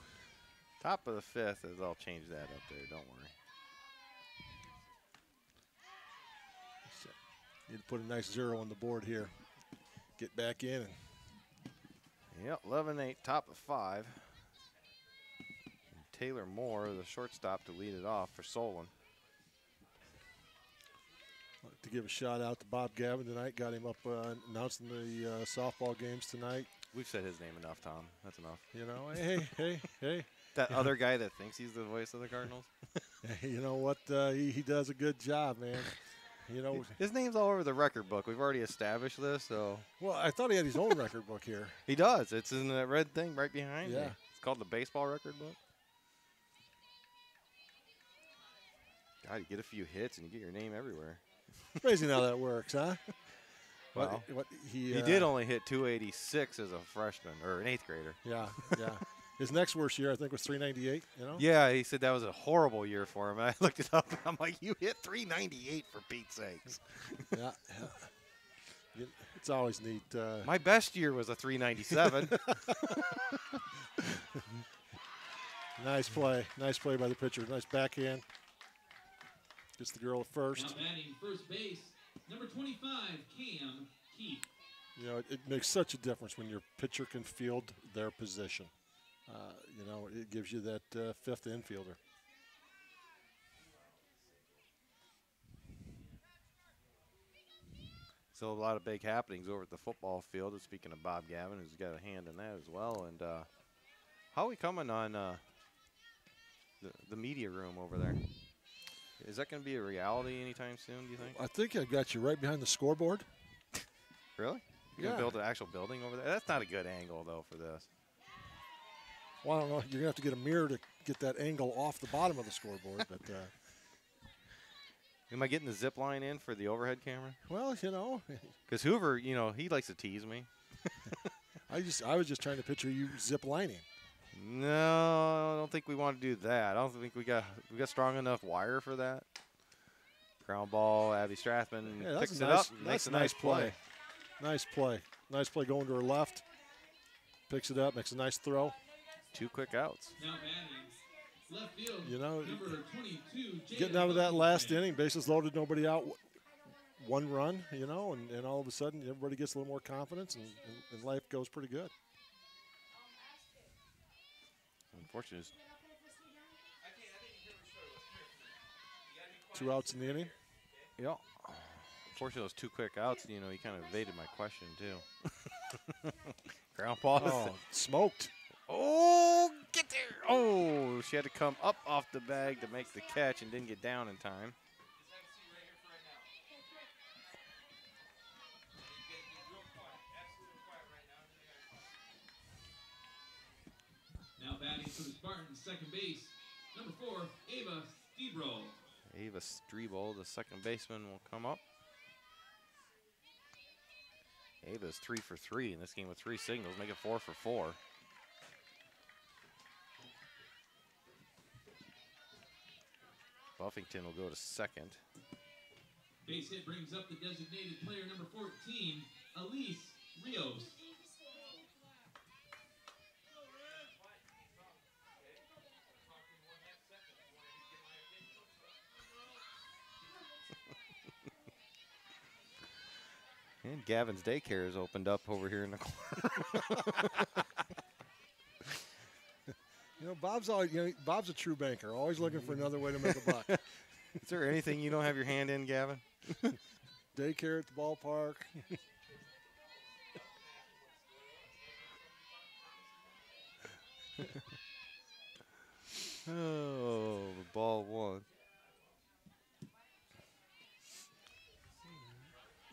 top of the 5th, I'll change that up there. Don't worry. Need to put a nice 0 on the board here. Get back in. Yep, 11-8, top of 5. And Taylor Moore, the shortstop, to lead it off for Solon. I'd like to give a shout out to Bob Gavin tonight. Got him up announcing the softball games tonight. We've said his name enough, Tom. That's enough. You know, hey. That other guy that thinks he's the voice of the Cardinals. You know what? He does a good job, man. You know, His name's all over the record book. We've already established this, so. well, I thought he had his own record book here. He does. It's in that red thing right behind me. Yeah. It's called the baseball record book. God, you get a few hits and you get your name everywhere. Amazing how that works, huh? Well, he did only hit 286 as a freshman or an 8th grader. Yeah. His next worst year, I think, was 398. You know. Yeah, he said that was a horrible year for him. And I looked it up, and I'm like, you hit 398 for Pete's sakes. Yeah. It's always neat. My best year was a 397. Nice play by the pitcher. Nice backhand. Gets the girl at first. Now batting first base, number 25, Cam Keith. You know, it makes such a difference when your pitcher can field their position. You know, it gives you that 5th infielder. So a lot of big happenings over at the football field. And speaking of Bob Gavin, who's got a hand in that as well. And how are we coming on the media room over there? Is that going to be a reality anytime soon, do you think? I think I got you right behind the scoreboard. Really? You're going to build an actual building over there? That's not a good angle, though, for this. Well, I don't know. You're going to have to get a mirror to get that angle off the bottom of the scoreboard. But am I getting the zip line in for the overhead camera? well, you know. Because Hoover, you know, he likes to tease me. I was just trying to picture you zip lining. No, I don't think we want to do that. I don't think we got strong enough wire for that. Ground ball, Abby Strathman Yeah, picks that's it up, that's makes a nice play. Nice play. Nice play going to her left. Picks it up, makes a nice throw. 2 quick outs. Now batting. Left field. You know, Number 22, getting out of that last inning, bases loaded, nobody out, 1 run, you know, and all of a sudden everybody gets a little more confidence and life goes pretty good. Unfortunately, 2 outs in the inning. yeah. Unfortunately, those 2 quick outs, you know, you kind of evaded my question, too. Ground ball. Oh, smoked. Oh, get there. Oh, she had to come up off the bag to make the catch and didn't get down in time. Now batting for the Spartans, second base, number 4, Ava Stebro. Ava Strebel, the second baseman, will come up. Ava's 3 for 3 in this game with 3 singles, make it 4 for 4. Buffington will go to second. Base hit brings up the designated player, number 14, Elise Rios. And Gavin's daycare is opened up over here in the corner. You know, Bob's a true banker, always looking for another way to make a buck. Is there anything you don't have your hand in, Gavin? Daycare at the ballpark. Oh, the ball 1.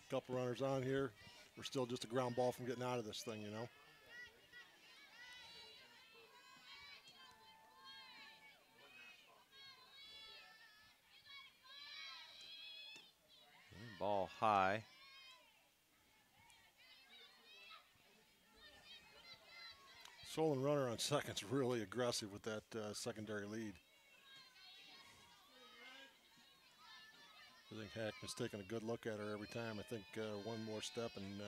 Couple runners on here. We're still just a ground ball from getting out of this thing, you know. Ball high. Solon runner on second's really aggressive with that secondary lead. I think Hackman's taking a good look at her every time. I think one more step and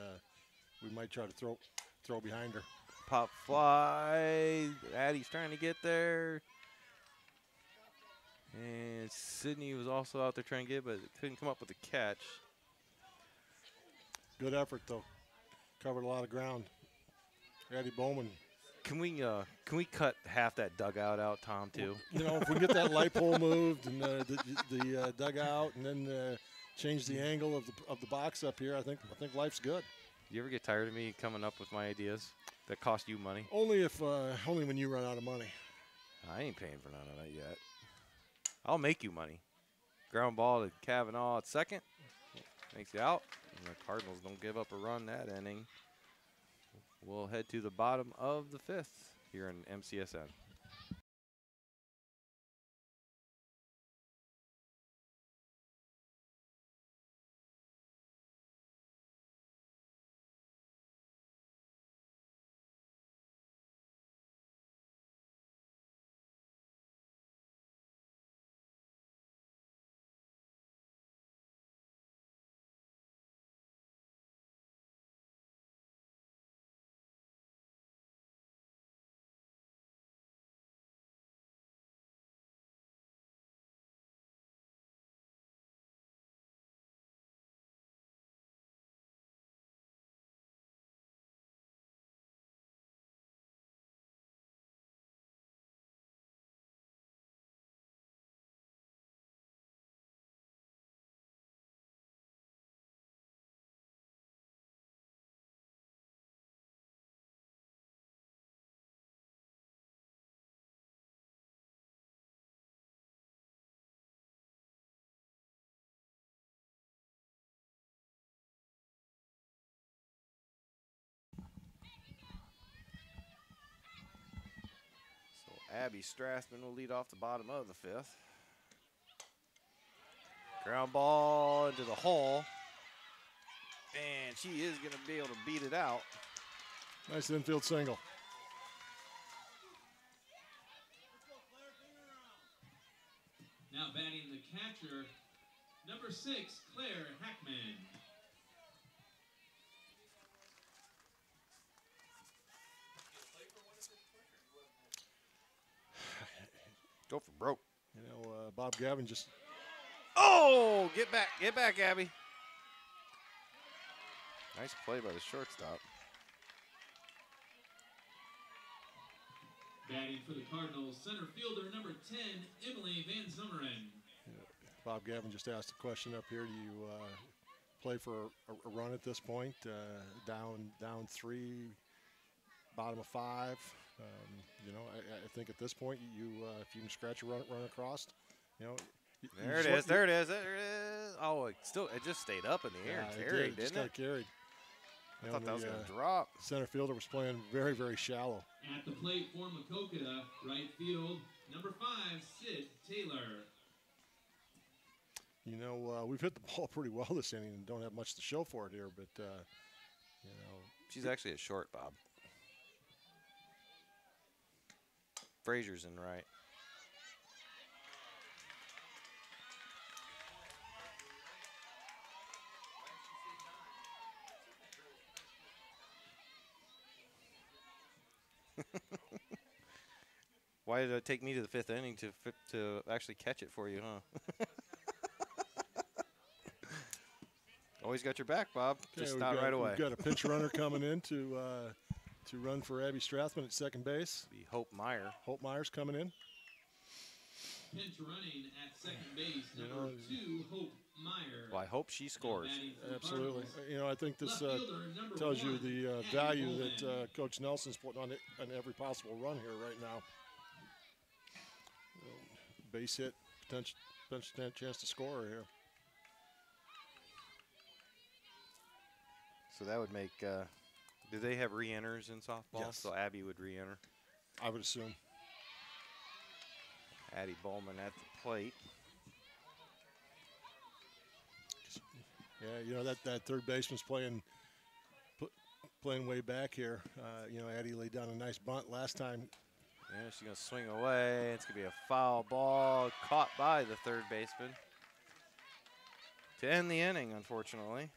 we might try to throw behind her. Pop fly. Addie's trying to get there. And Sydney was also out there trying to get, but couldn't come up with a catch. Good effort though. Covered a lot of ground. Addie Bowman. Can we cut half that dugout out, Tom, too? You know, if we get that light pole moved and the dugout, and then change the angle of the box up here, I think life's good. You ever get tired of me coming up with my ideas that cost you money? Only when you run out of money. I ain't paying for none of that yet. I'll make you money. Ground ball to Kavanaugh at second. Makes it out. And the Cardinals don't give up a run that inning. We'll head to the bottom of the 5th here in MCSN. Abby Strathman will lead off the bottom of the 5th. Ground ball into the hole. And she is going to be able to beat it out. Nice infield single. Now batting the catcher, Number 6, Claire Hackman. Go for broke. You know, Bob Gavin just. Oh, get back, Abby. Nice play by the shortstop. Batting for the Cardinals, center fielder number 10, Emily Van Zummeren. Bob Gavin just asked a question up here. Do you play for a run at this point? Down 3, bottom of 5. You know, I think at this point, if you can scratch a run across, you know. There it is. There it is. Oh, it just stayed up in the air and carried, Just didn't got carried. I thought that was going to drop. Center fielder was playing very, very shallow. At the plate for Maquoketa, right field, number 5, Sid Taylor. You know, we've hit the ball pretty well this inning and don't have much to show for it here, but, you know. She's actually a short, Bob. Frazier's in right. Why did it take me to the 5th inning to actually catch it for you, huh? Always got your back, Bob. Just not right away. We've got a pinch runner coming in to run for Abby Strathman at second base. Be Hope Meyer. Hope Meyer's coming in. Pinch running at second base, number 2, Hope Meyer. Well, I hope she scores. Absolutely. You know, I think this tells you the value that Coach Nelson's putting on every possible run here right now. Base hit, potential chance to score here. So that would make. Do they have re-enters in softball? Yes. So Abby would re-enter. I would assume. Addie Bowman at the plate. Yeah, you know that third baseman's playing way back here. You know, Addie laid down a nice bunt last time. Yeah, she's gonna swing away. It's gonna be a foul ball caught by the third baseman to end the inning, unfortunately.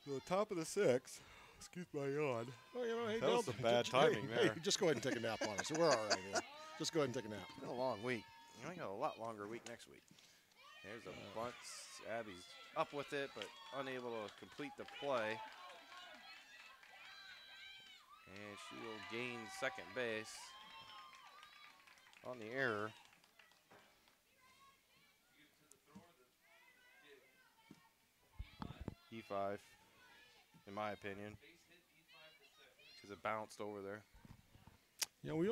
So the top of the 6th. Excuse my yawn. Oh, you know, hey, That was some bad timing there. Hey, just go ahead and take a nap on us. We're all right here. Just go ahead and take a nap. It's been a long week. You know, I got a lot longer week next week. There's a bunt. Abby's up with it, but unable to complete the play. And she will gain second base on the error. E5, in my opinion, because it bounced over there. You know, we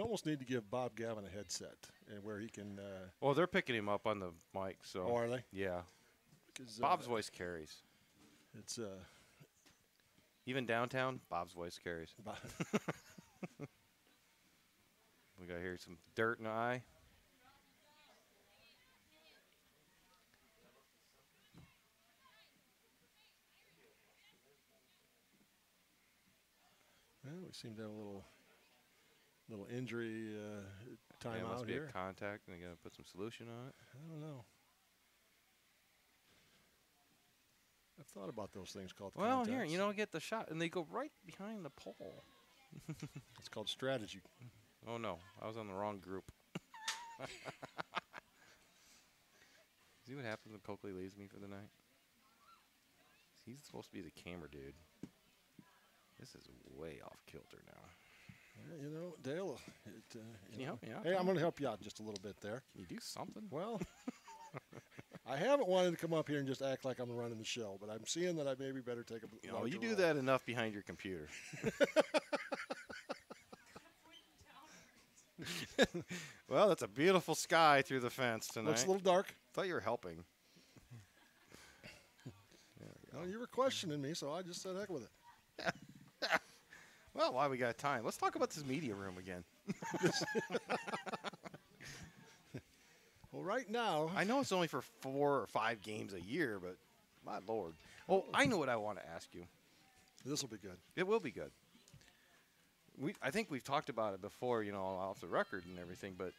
almost need to give Bob Gavin a headset and where he can. Well, they're picking him up on the mic, so. Oh, are they? Yeah. 'Cause, Bob's voice carries. It's Even downtown, Bob's voice carries. We got here some dirt in the eye. Well, we seem to have a little injury time Yeah, it must out be here. a contact, and they got to put some solution on it. I don't know. I've thought about those things called Well, contacts. here, you know, get the shot, and they go right behind the pole. It's called strategy. Oh, no. I was on the wrong group. See what happens when Coakley leaves me for the night? He's supposed to be the camera dude. This is way off kilter now. Yeah, you know, Dale. Can you help me out? Hey, I'm going to help you out just a little bit there. Can you do something? Well, I haven't wanted to come up here and just act like I'm running the show, but I'm seeing that I maybe better take a You know, larger you do role. that enough behind your computer. Well, that's a beautiful sky through the fence tonight. Looks a little dark. Thought you were helping. Well, you were questioning me, so I just said heck with it. Well, while we got time, let's talk about this media room again. Well, right now, I know it's only for 4 or 5 games a year, but my lord. Oh, I know what I want to ask you. this will be good. It will be good. I think we've talked about it before, you know, off the record and everything, but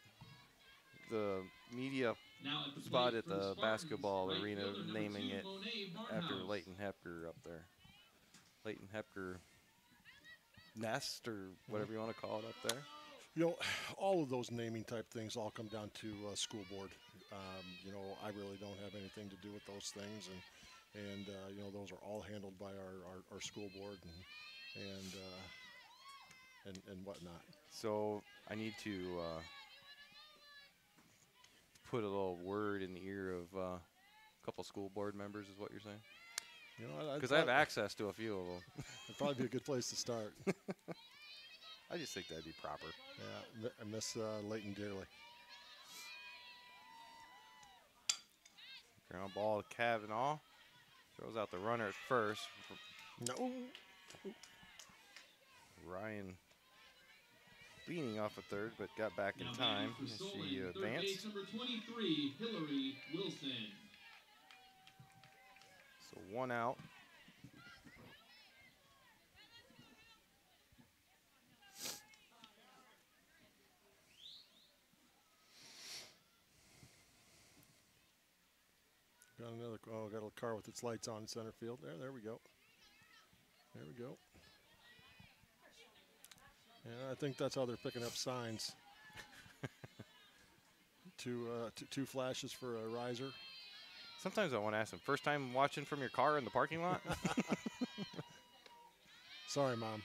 the media Now at the spot plate at for the the Spartans, basketball right arena fielder number naming 2, it Monet after Barnhouse. Leighton Hepker up there. Leighton Hepker nest or whatever you want to call it up there. You know, all of those naming type things all come down to school board. You know, I really don't have anything to do with those things, and you know, those are all handled by our school board and whatnot. So I need to put a little word in the ear of a couple school board members, is what you're saying? You know, Because I have access to a few of them. It'd probably be a good place to start. I just think that'd be proper. Yeah, I miss Leighton dearly. Ground ball to Kavanaugh. Throws out the runner at first. No. Ryan leaning off at third, but got back in Now time batting as for she Solon, third advanced. base number 23, Hillary Wilson. So 1 out. Got another. Oh, got a car with its lights on in center field. There we go. There we go. Yeah, I think that's how they're picking up signs. Two flashes for a riser. Sometimes I want to ask them, first time watching from your car in the parking lot? Sorry, Mom.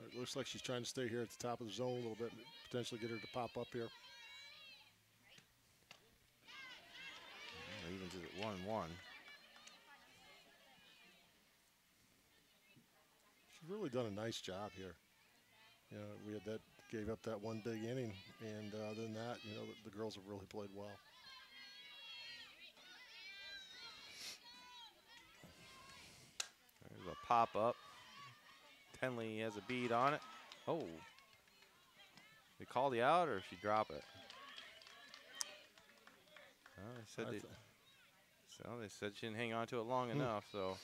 It looks like she's trying to stay here at the top of the zone a little bit, potentially get her to pop up here. Evens it at 1-1. She's really done a nice job here. You know, we had gave up that one big inning, and other than that, you know, the girls have really played well. There's a pop up. Tenley has a bead on it. Oh. They call the out, or she drop it? Well, they said she didn't hang on to it long enough, so.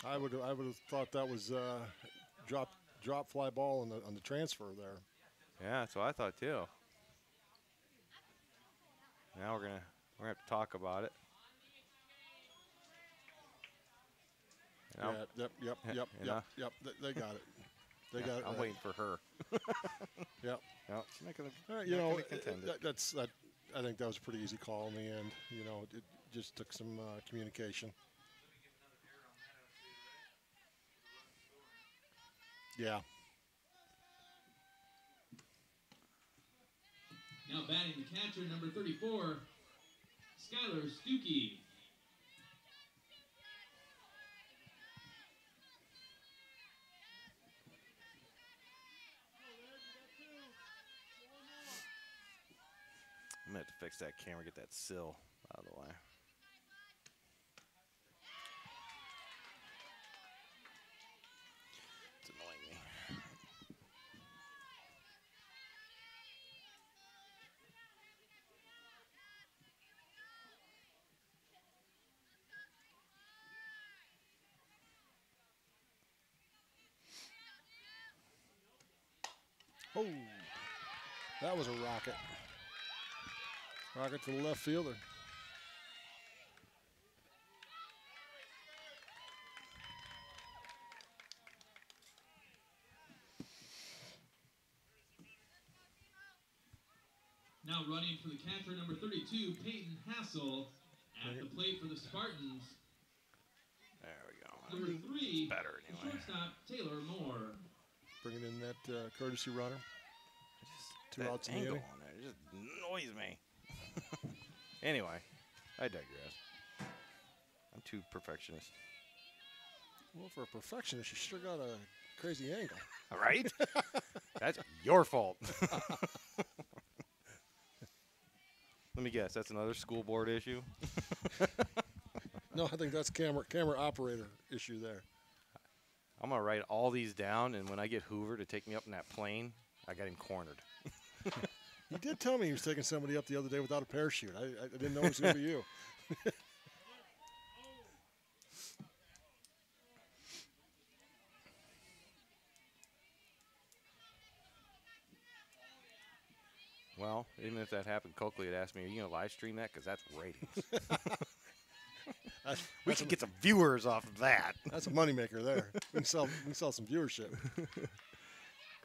I would have thought that was drop fly ball on the transfer there. Yeah, that's what I thought too. Now we're gonna have to talk about it. Yeah, yep. You know? They got it. They got it. I'm right. waiting for her. Yep. No, she's not gonna. You know, contend it. I think that was a pretty easy call in the end. You know, it just took some communication. Yeah. Now batting the catcher, number 34, Skylar Stuckey. I'm going to have to fix that camera, get that sill out of the way. It's annoying me. Oh, that was a rocket. Rocket to the left fielder. Now running for the catcher, number 32, Peyton Hassel. At the plate for the Spartans, There we go. number 3, Better the anyway. shortstop, Taylor Moore. Bringing in that courtesy runner. Two That outs in the angle inning. on there just annoys me. Anyway, I digress. I'm too perfectionist. Well, for a perfectionist, you sure got a crazy angle. All right? That's your fault. Let me guess. That's another school board issue? No, I think that's camera operator issue there. I'm going to write all these down, and when I get Hoover to take me up in that plane, I got him cornered. He did tell me he was taking somebody up the other day without a parachute. I didn't know it was going to be you. Well, even if that happened, Coakley had asked me, are you going to live stream that? Because that's ratings. We can get some viewers off of that. That's a moneymaker there. We can sell some viewership.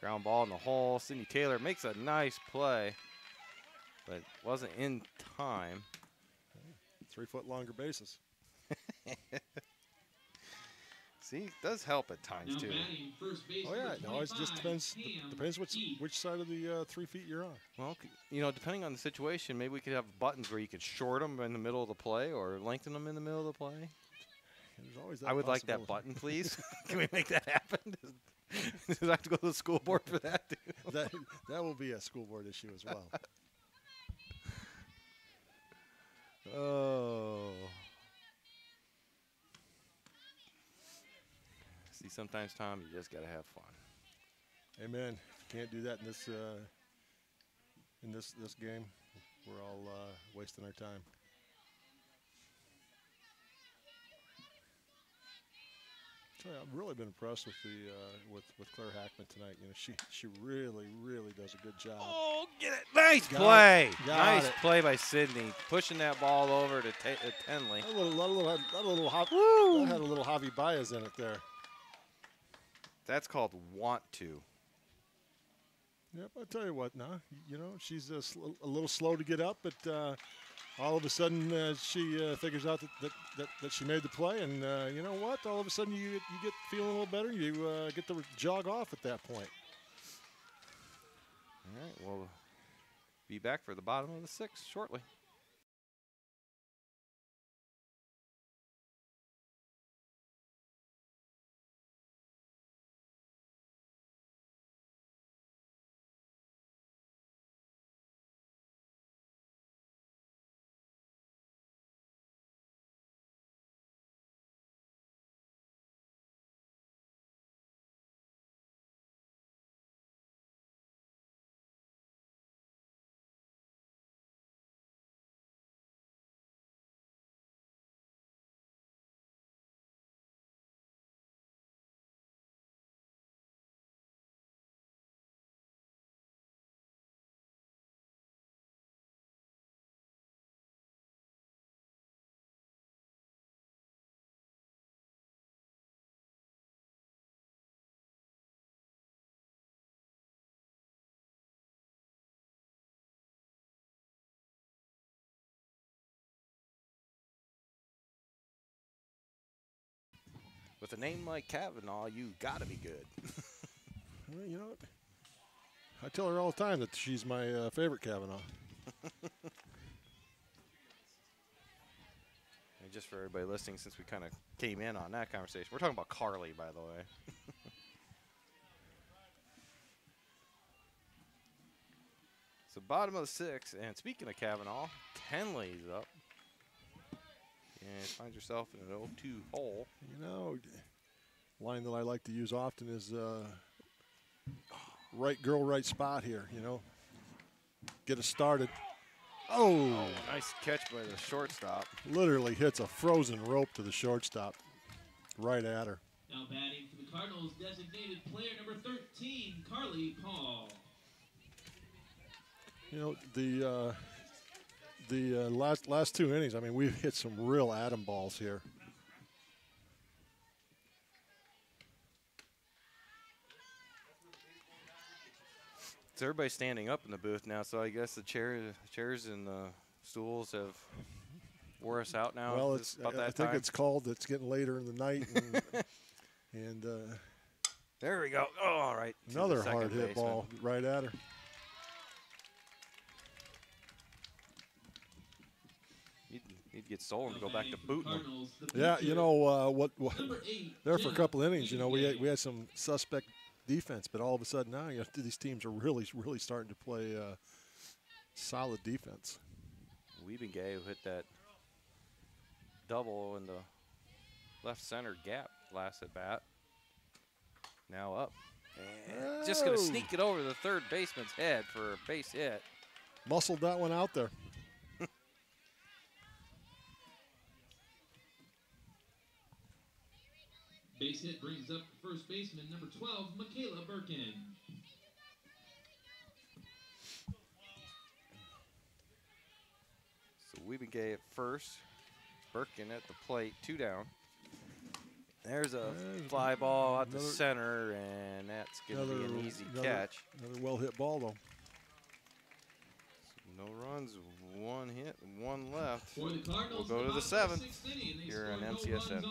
Ground ball in the hole. Sidney Taylor makes a nice play, but wasn't in time. 3 foot longer bases. See, it does help at times, Now too. batting first base, Oh yeah, number it always just 25, depends Cam Heath. which side of the 3 feet you're on. Well, depending on the situation, maybe we could have buttons where you could short them in the middle of the play or lengthen them in the middle of the play. There's always that I would like that possibility. button, please. Can we make that happen? Does I have to go to the school board for that, too? That will be a school board issue as well. Oh. See, sometimes, Tom, you just got to have fun. Amen. If you can't do that in this game, we're all wasting our time. I've really been impressed with the with Claire Hackman tonight. You know, she really does a good job. Oh, get it. Nice Got play. it. Got Nice it. play by Sidney. Pushing that ball over to Tenley. That had a little Javi Baez in it there. That's called want to. Yep, I'll tell you what. Now, you know, she's a little slow to get up, but all of a sudden she figures out that she made the play, and you know what? All of a sudden you get feeling a little better. You get to jog off at that point. All right, we'll be back for the bottom of the 6th shortly. With a name like Kavanaugh, you got to be good. Well, you know what? I tell her all the time that she's my favorite Kavanaugh. And just for everybody listening, since we kind of came in on that conversation, we're talking about Carly, by the way. So bottom of the 6th, and speaking of Kavanaugh, Tenley's up. And finds yourself in an 0-2 hole. You know, line that I like to use often is right girl, right spot here, you know. Get us started. Oh, nice catch by the shortstop. Literally hits a frozen rope to the shortstop right at her. Now batting for the Cardinals, designated player number 13, Carly Paul. You know, the last 2 innings, I mean, we've hit some real atom balls here. So everybody's standing up in the booth now, so I guess the chairs and the stools have wore us out now. Well, I think it's called. It's getting later in the night, and there we go. Oh, all right. Another hard hit ball right at her. Need to get Solon to go back to booting them. Yeah, you know what? There for a couple innings, you know, we had some suspect defense, but all of a sudden now, you know, these teams are really starting to play solid defense. Weebengay, who hit that double in the left center gap last at bat. Now up. And just going to sneak it over the third baseman's head for a base hit. Muscled that one out there. Base hit brings up first baseman number 12, Michaela Birkin. So Weebengay at first. Birkin at the plate, 2 down. There's a fly ball out the center, and that's going to be an easy catch. Another well-hit ball, though. So no runs, 1 hit, 1 left. For the Cardinals, we'll go to the 7th here on MCSN.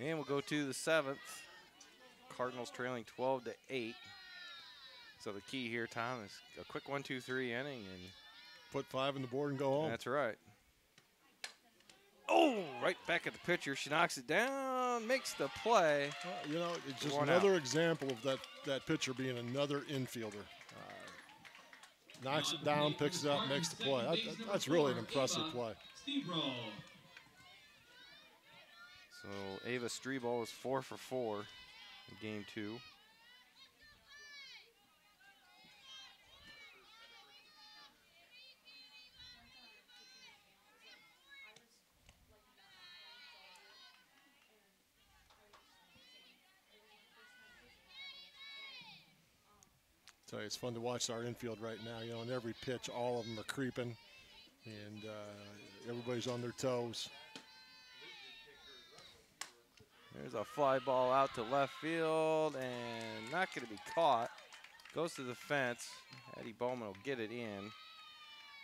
And we'll go to the 7th. Cardinals trailing 12-8. So the key here, Tom, is a quick 1-2-3 inning and put 5 on the board and go home. That's right. Oh, right back at the pitcher. She knocks it down, makes the play. Well, you know, it's just another example of that pitcher being another infielder. Knocks it down, picks it up, makes the play. That's really an impressive play. So Ava Streball is 4 for 4 in game 2. So it's fun to watch our infield right now. You know, on every pitch, all of them are creeping, and everybody's on their toes. There's a fly ball out to left field and not going to be caught. Goes to the fence. Eddie Bowman will get it in.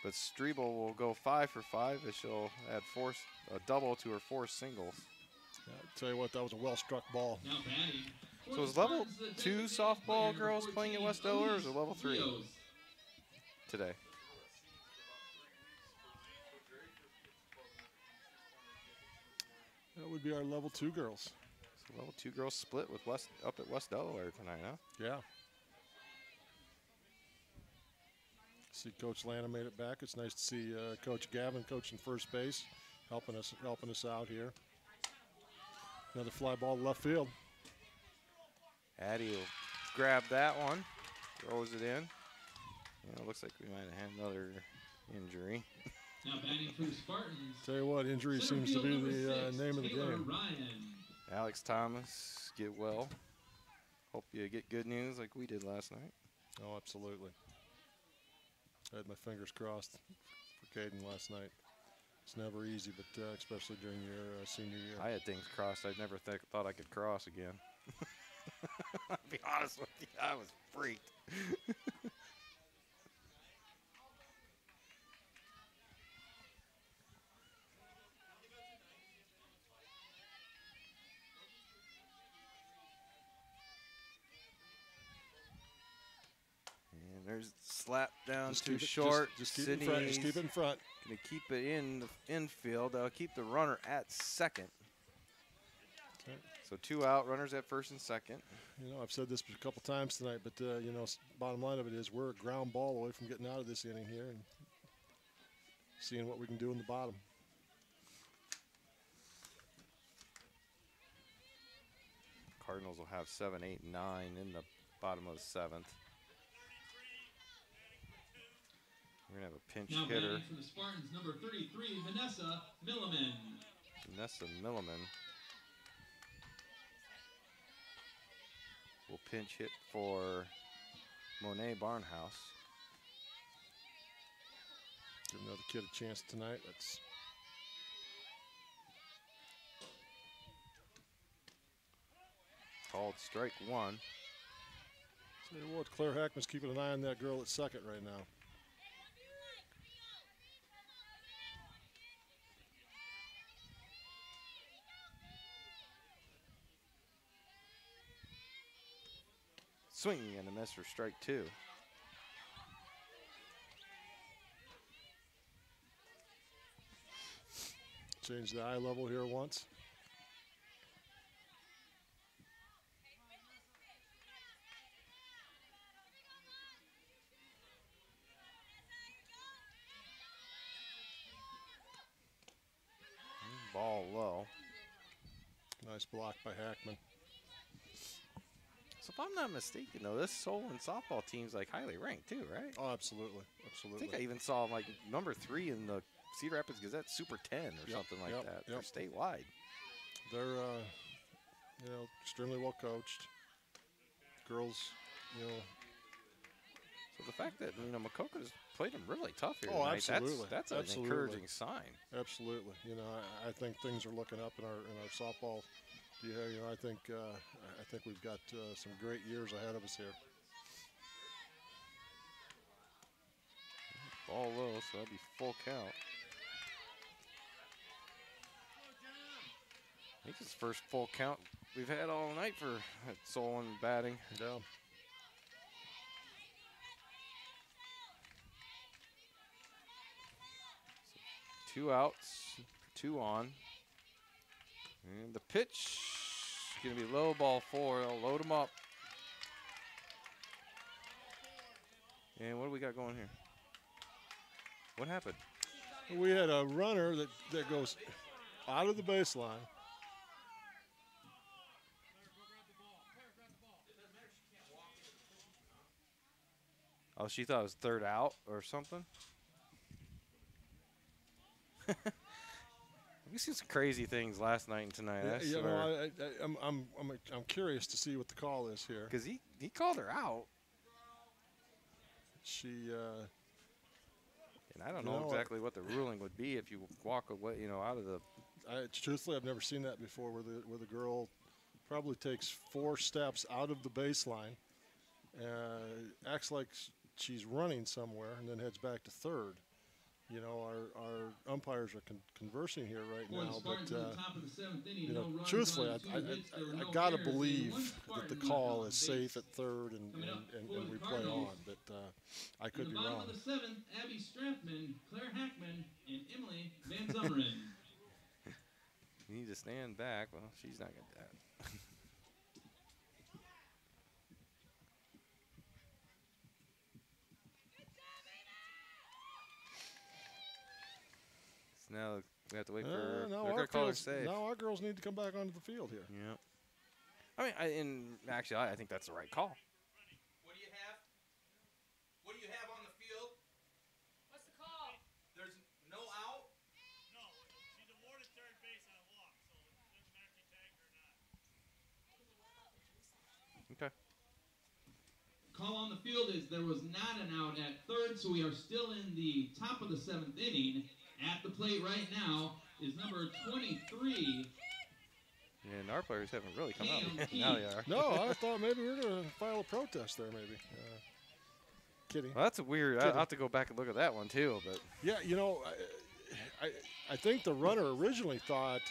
But Strebel will go 5 for 5 as she'll add a double to her 4 singles. Yeah, I'll tell you what, that was a well-struck ball. Now batting. So is level 2 softball girls playing at West Delaware, or is it level 3 today? That would be our level 2 girls. So level 2 girls split with up at West Delaware tonight, huh? Yeah. See Coach Lana made it back. It's nice to see Coach Gavin coaching first base, helping us out here. Another fly ball to left field. Addie will grab that one, throws it in. Yeah, it looks like we might have had another injury. Now batting for the Spartans. Tell you what, injury seems to be the name of the game. Ryan. Alex Thomas, get well. Hope you get good news like we did last night. Oh, absolutely. I had my fingers crossed for Caden last night. It's never easy, but especially during your senior year. I had things crossed. I never thought I could cross again. I'll be honest with you, I was freaked. And there's slap down too short. Just keep it in front. Just keep it in front. Gonna keep it in the infield. They'll keep the runner at second. Okay. So 2 out, runners at first and second. You know, I've said this a couple times tonight, but you know, bottom line of it is we're a ground ball away from getting out of this inning here and seeing what we can do in the bottom. Cardinals will have 7, 8, 9 in the bottom of the 7th. We're gonna have a pinch now hitter. From the Spartans, number 33, Vanessa Milliman. Vanessa Milliman will pinch hit for Monet Barnhouse. Give another kid a chance tonight. That's called strike 1. Tell you what, Claire Hackman's keeping an eye on that girl at second right now. Swinging and a miss for strike 2. Change the eye level here once. Ball low. Nice block by Hackman. So if I'm not mistaken, though, this Solon softball team's like highly ranked too, right? Oh, absolutely, I absolutely. think I even saw like number 3 in the Cedar Rapids Gazette Super 10 or something like that for statewide. They're, you know, extremely well coached. Girls, you know. So the fact that Maquoketa's played them really tough here Oh, tonight, absolutely. that's an encouraging sign. Absolutely. You know, I think things are looking up in our softball. Yeah, you know, I think we've got some great years ahead of us here. Ball low, so that'll be full count. I think it's the first full count we've had all night for Solon batting. Yeah. So 2 outs, 2 on. And the pitch is going to be low, ball 4. They'll load them up. And what do we got going here? What happened? We had a runner that goes out of the baseline. Oh, she thought it was third out or something? We've seen some crazy things last night and tonight. Yeah, I you swear. know, I'm curious to see what the call is here. Because he called her out. She. And I don't know exactly what the ruling would be if you walk away, out of the. Truthfully, I've never seen that before, where the girl probably takes 4 steps out of the baseline, acts like she's running somewhere, and then heads back to third. You know, our umpires are conversing here right now, but you know, truthfully, I gotta believe that the call is safe at third and we play on, but I could be wrong. In the bottom of the 7th, Abby Strathman, Claire Hackman, and Emily Van Zummeren. You need to stand back. Well, she's not going to do that. So now we have to wait for they're call her safe. Now our girls need to come back onto the field here. Yeah. I mean, actually, I think that's the right call. What do you have? What do you have on the field? What's the call? There's no out? No, she's awarded third base on a walk, so it doesn't matter if you tagged her or not. Okay. Call on the field is there was not an out at third, so we are still in the top of the 7th inning. At the plate right now is number 23. And our players haven't really come out yet. Now they are. No, I thought maybe we were going to file a protest there, maybe. Kidding. Well, that's a weird. I'll have to go back and look at that one, too. But yeah, you know, I think the runner originally thought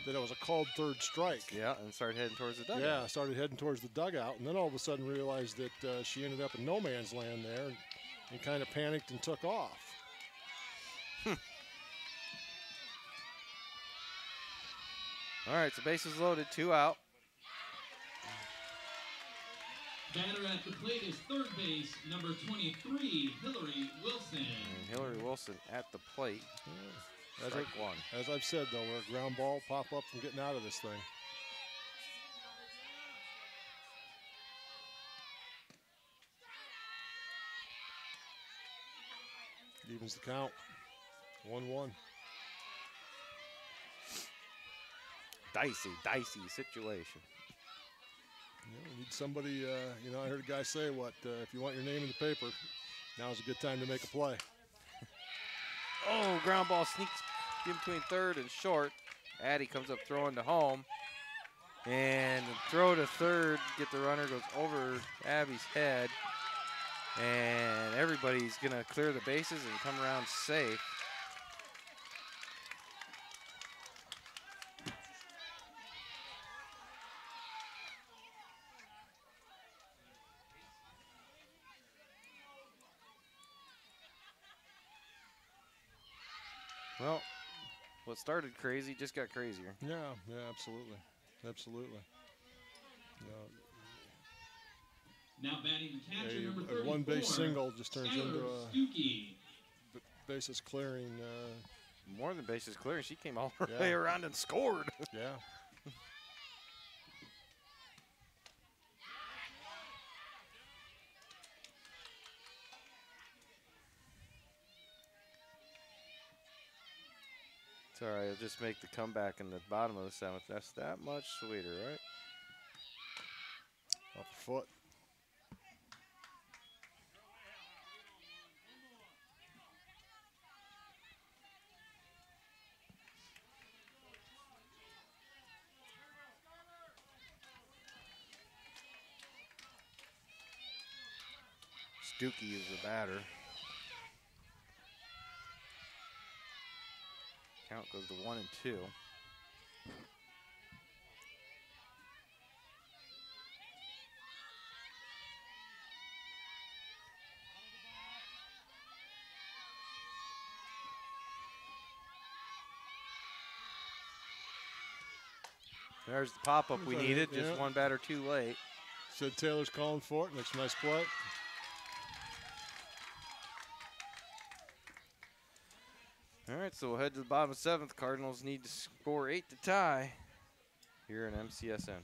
that it was a called third strike. Yeah, and started heading towards the dugout. Yeah, started heading towards the dugout, and then all of a sudden realized that she ended up in no man's land there and kind of panicked and took off. All right, so bases loaded, 2 out. Batter at the plate is third base, number 23, Hillary Wilson. And Hillary Wilson at the plate. Yeah. Strike 1. As I've said, though, we're a ground ball pop up from getting out of this thing. Evens the count. 1-1. Dicey situation. Yeah, we need somebody, you know, I heard a guy say, if you want your name in the paper, now's a good time to make a play. Oh, ground ball sneaks in between third and short. Addie comes up throwing to home. And the throw to third, get the runner, goes over Abby's head. And everybody's going to clear the bases and come around safe. Well, what started crazy just got crazier. Yeah, absolutely. Absolutely. Now batting the catcher, number 34. A one-base single just turns Skylar into a Stuckey. bases clearing. More than bases clearing, she came all the Yeah. way around and scored. Yeah. It's all right. I'll just make the comeback in the bottom of the 7th. That's that much sweeter, right? Off the foot. Stuckey is the batter. Count goes to 1 and 2. There's the pop-up we needed, just one batter too late. Said Taylor's calling for it. Makes a nice play. All right, so we'll head to the bottom of 7th. Cardinals need to score 8 to tie here in MCSN.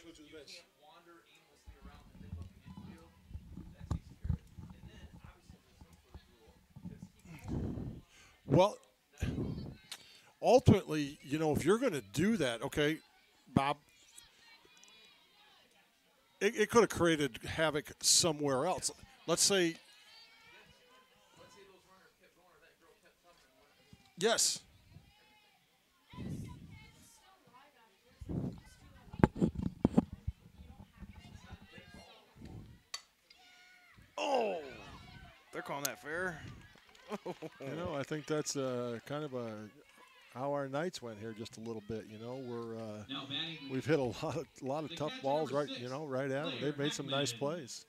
go to the you base. can't wander aimlessly around and then look in infield. That takes care of it. And then obviously there's some sort of rule because he Well, ultimately, you know, if you're going to do that, okay, Bob, it could have created havoc somewhere else. Let's say, let's say those runners kept going or that girl kept coming. yes. Oh, they're calling that fair. You know, I think that's kind of how our nights went here just a little bit. You know, Now batting we've hit a lot of the tough catcher, balls number right, 6, you know, right at them. player They've made some nice Heckman. plays.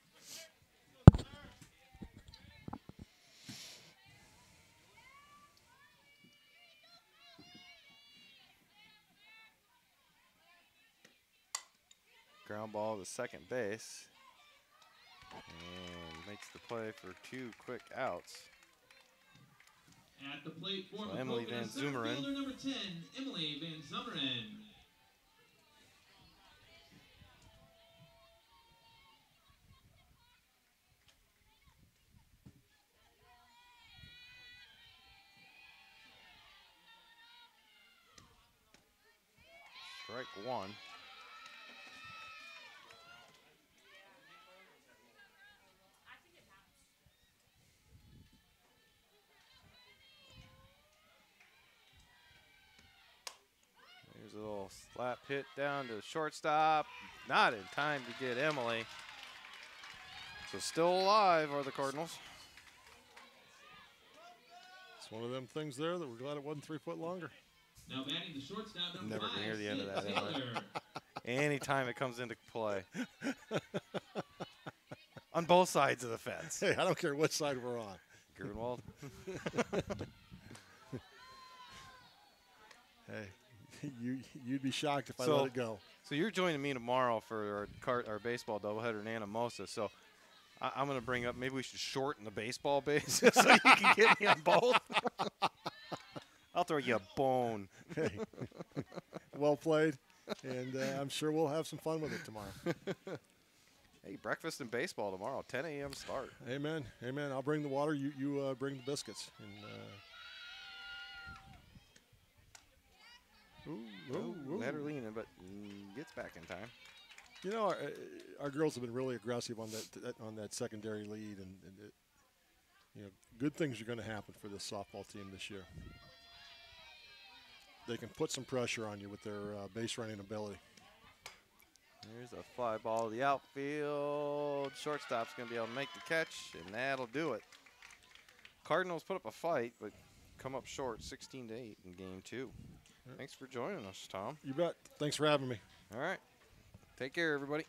Ground ball to second base. And makes the play for 2 quick outs. At the plate for So Emily Maquoketa, Van center Zumeren. fielder number 10, Emily Van Zumeren. Strike 1. Here's a little slap hit down to shortstop. Not in time to get Emily. So still alive are the Cardinals. It's one of them things there that we're glad it wasn't 3 foot longer. Now batting the shortstop number Never 5, can hear the end of Sid that, Emily. Taylor. Anytime it comes into play. On both sides of the fence. Hey, I don't care which side we're on. Grunwald. Hey, you'd be shocked if I So- let it go. So you're joining me tomorrow for our baseball doubleheader in Anamosa. So I'm going to bring up, maybe we should shorten the baseball base so you can get me on both. I'll throw you a bone. Hey, well played, and I'm sure we'll have some fun with it tomorrow. Hey, breakfast and baseball tomorrow, 10 a.m. start. Amen, amen. I'll bring the water. You bring the biscuits. And, ooh. Had her leaning, but gets back in time. You know, our girls have been really aggressive on that secondary lead, and you know, good things are going to happen for this softball team this year. They can put some pressure on you with their base running ability. Here's a fly ball to the outfield. Shortstop's going to be able to make the catch, and that'll do it. Cardinals put up a fight, but come up short 16-8 in game 2. Thanks for joining us, Tom. You bet. Thanks for having me. All right. Take care, everybody.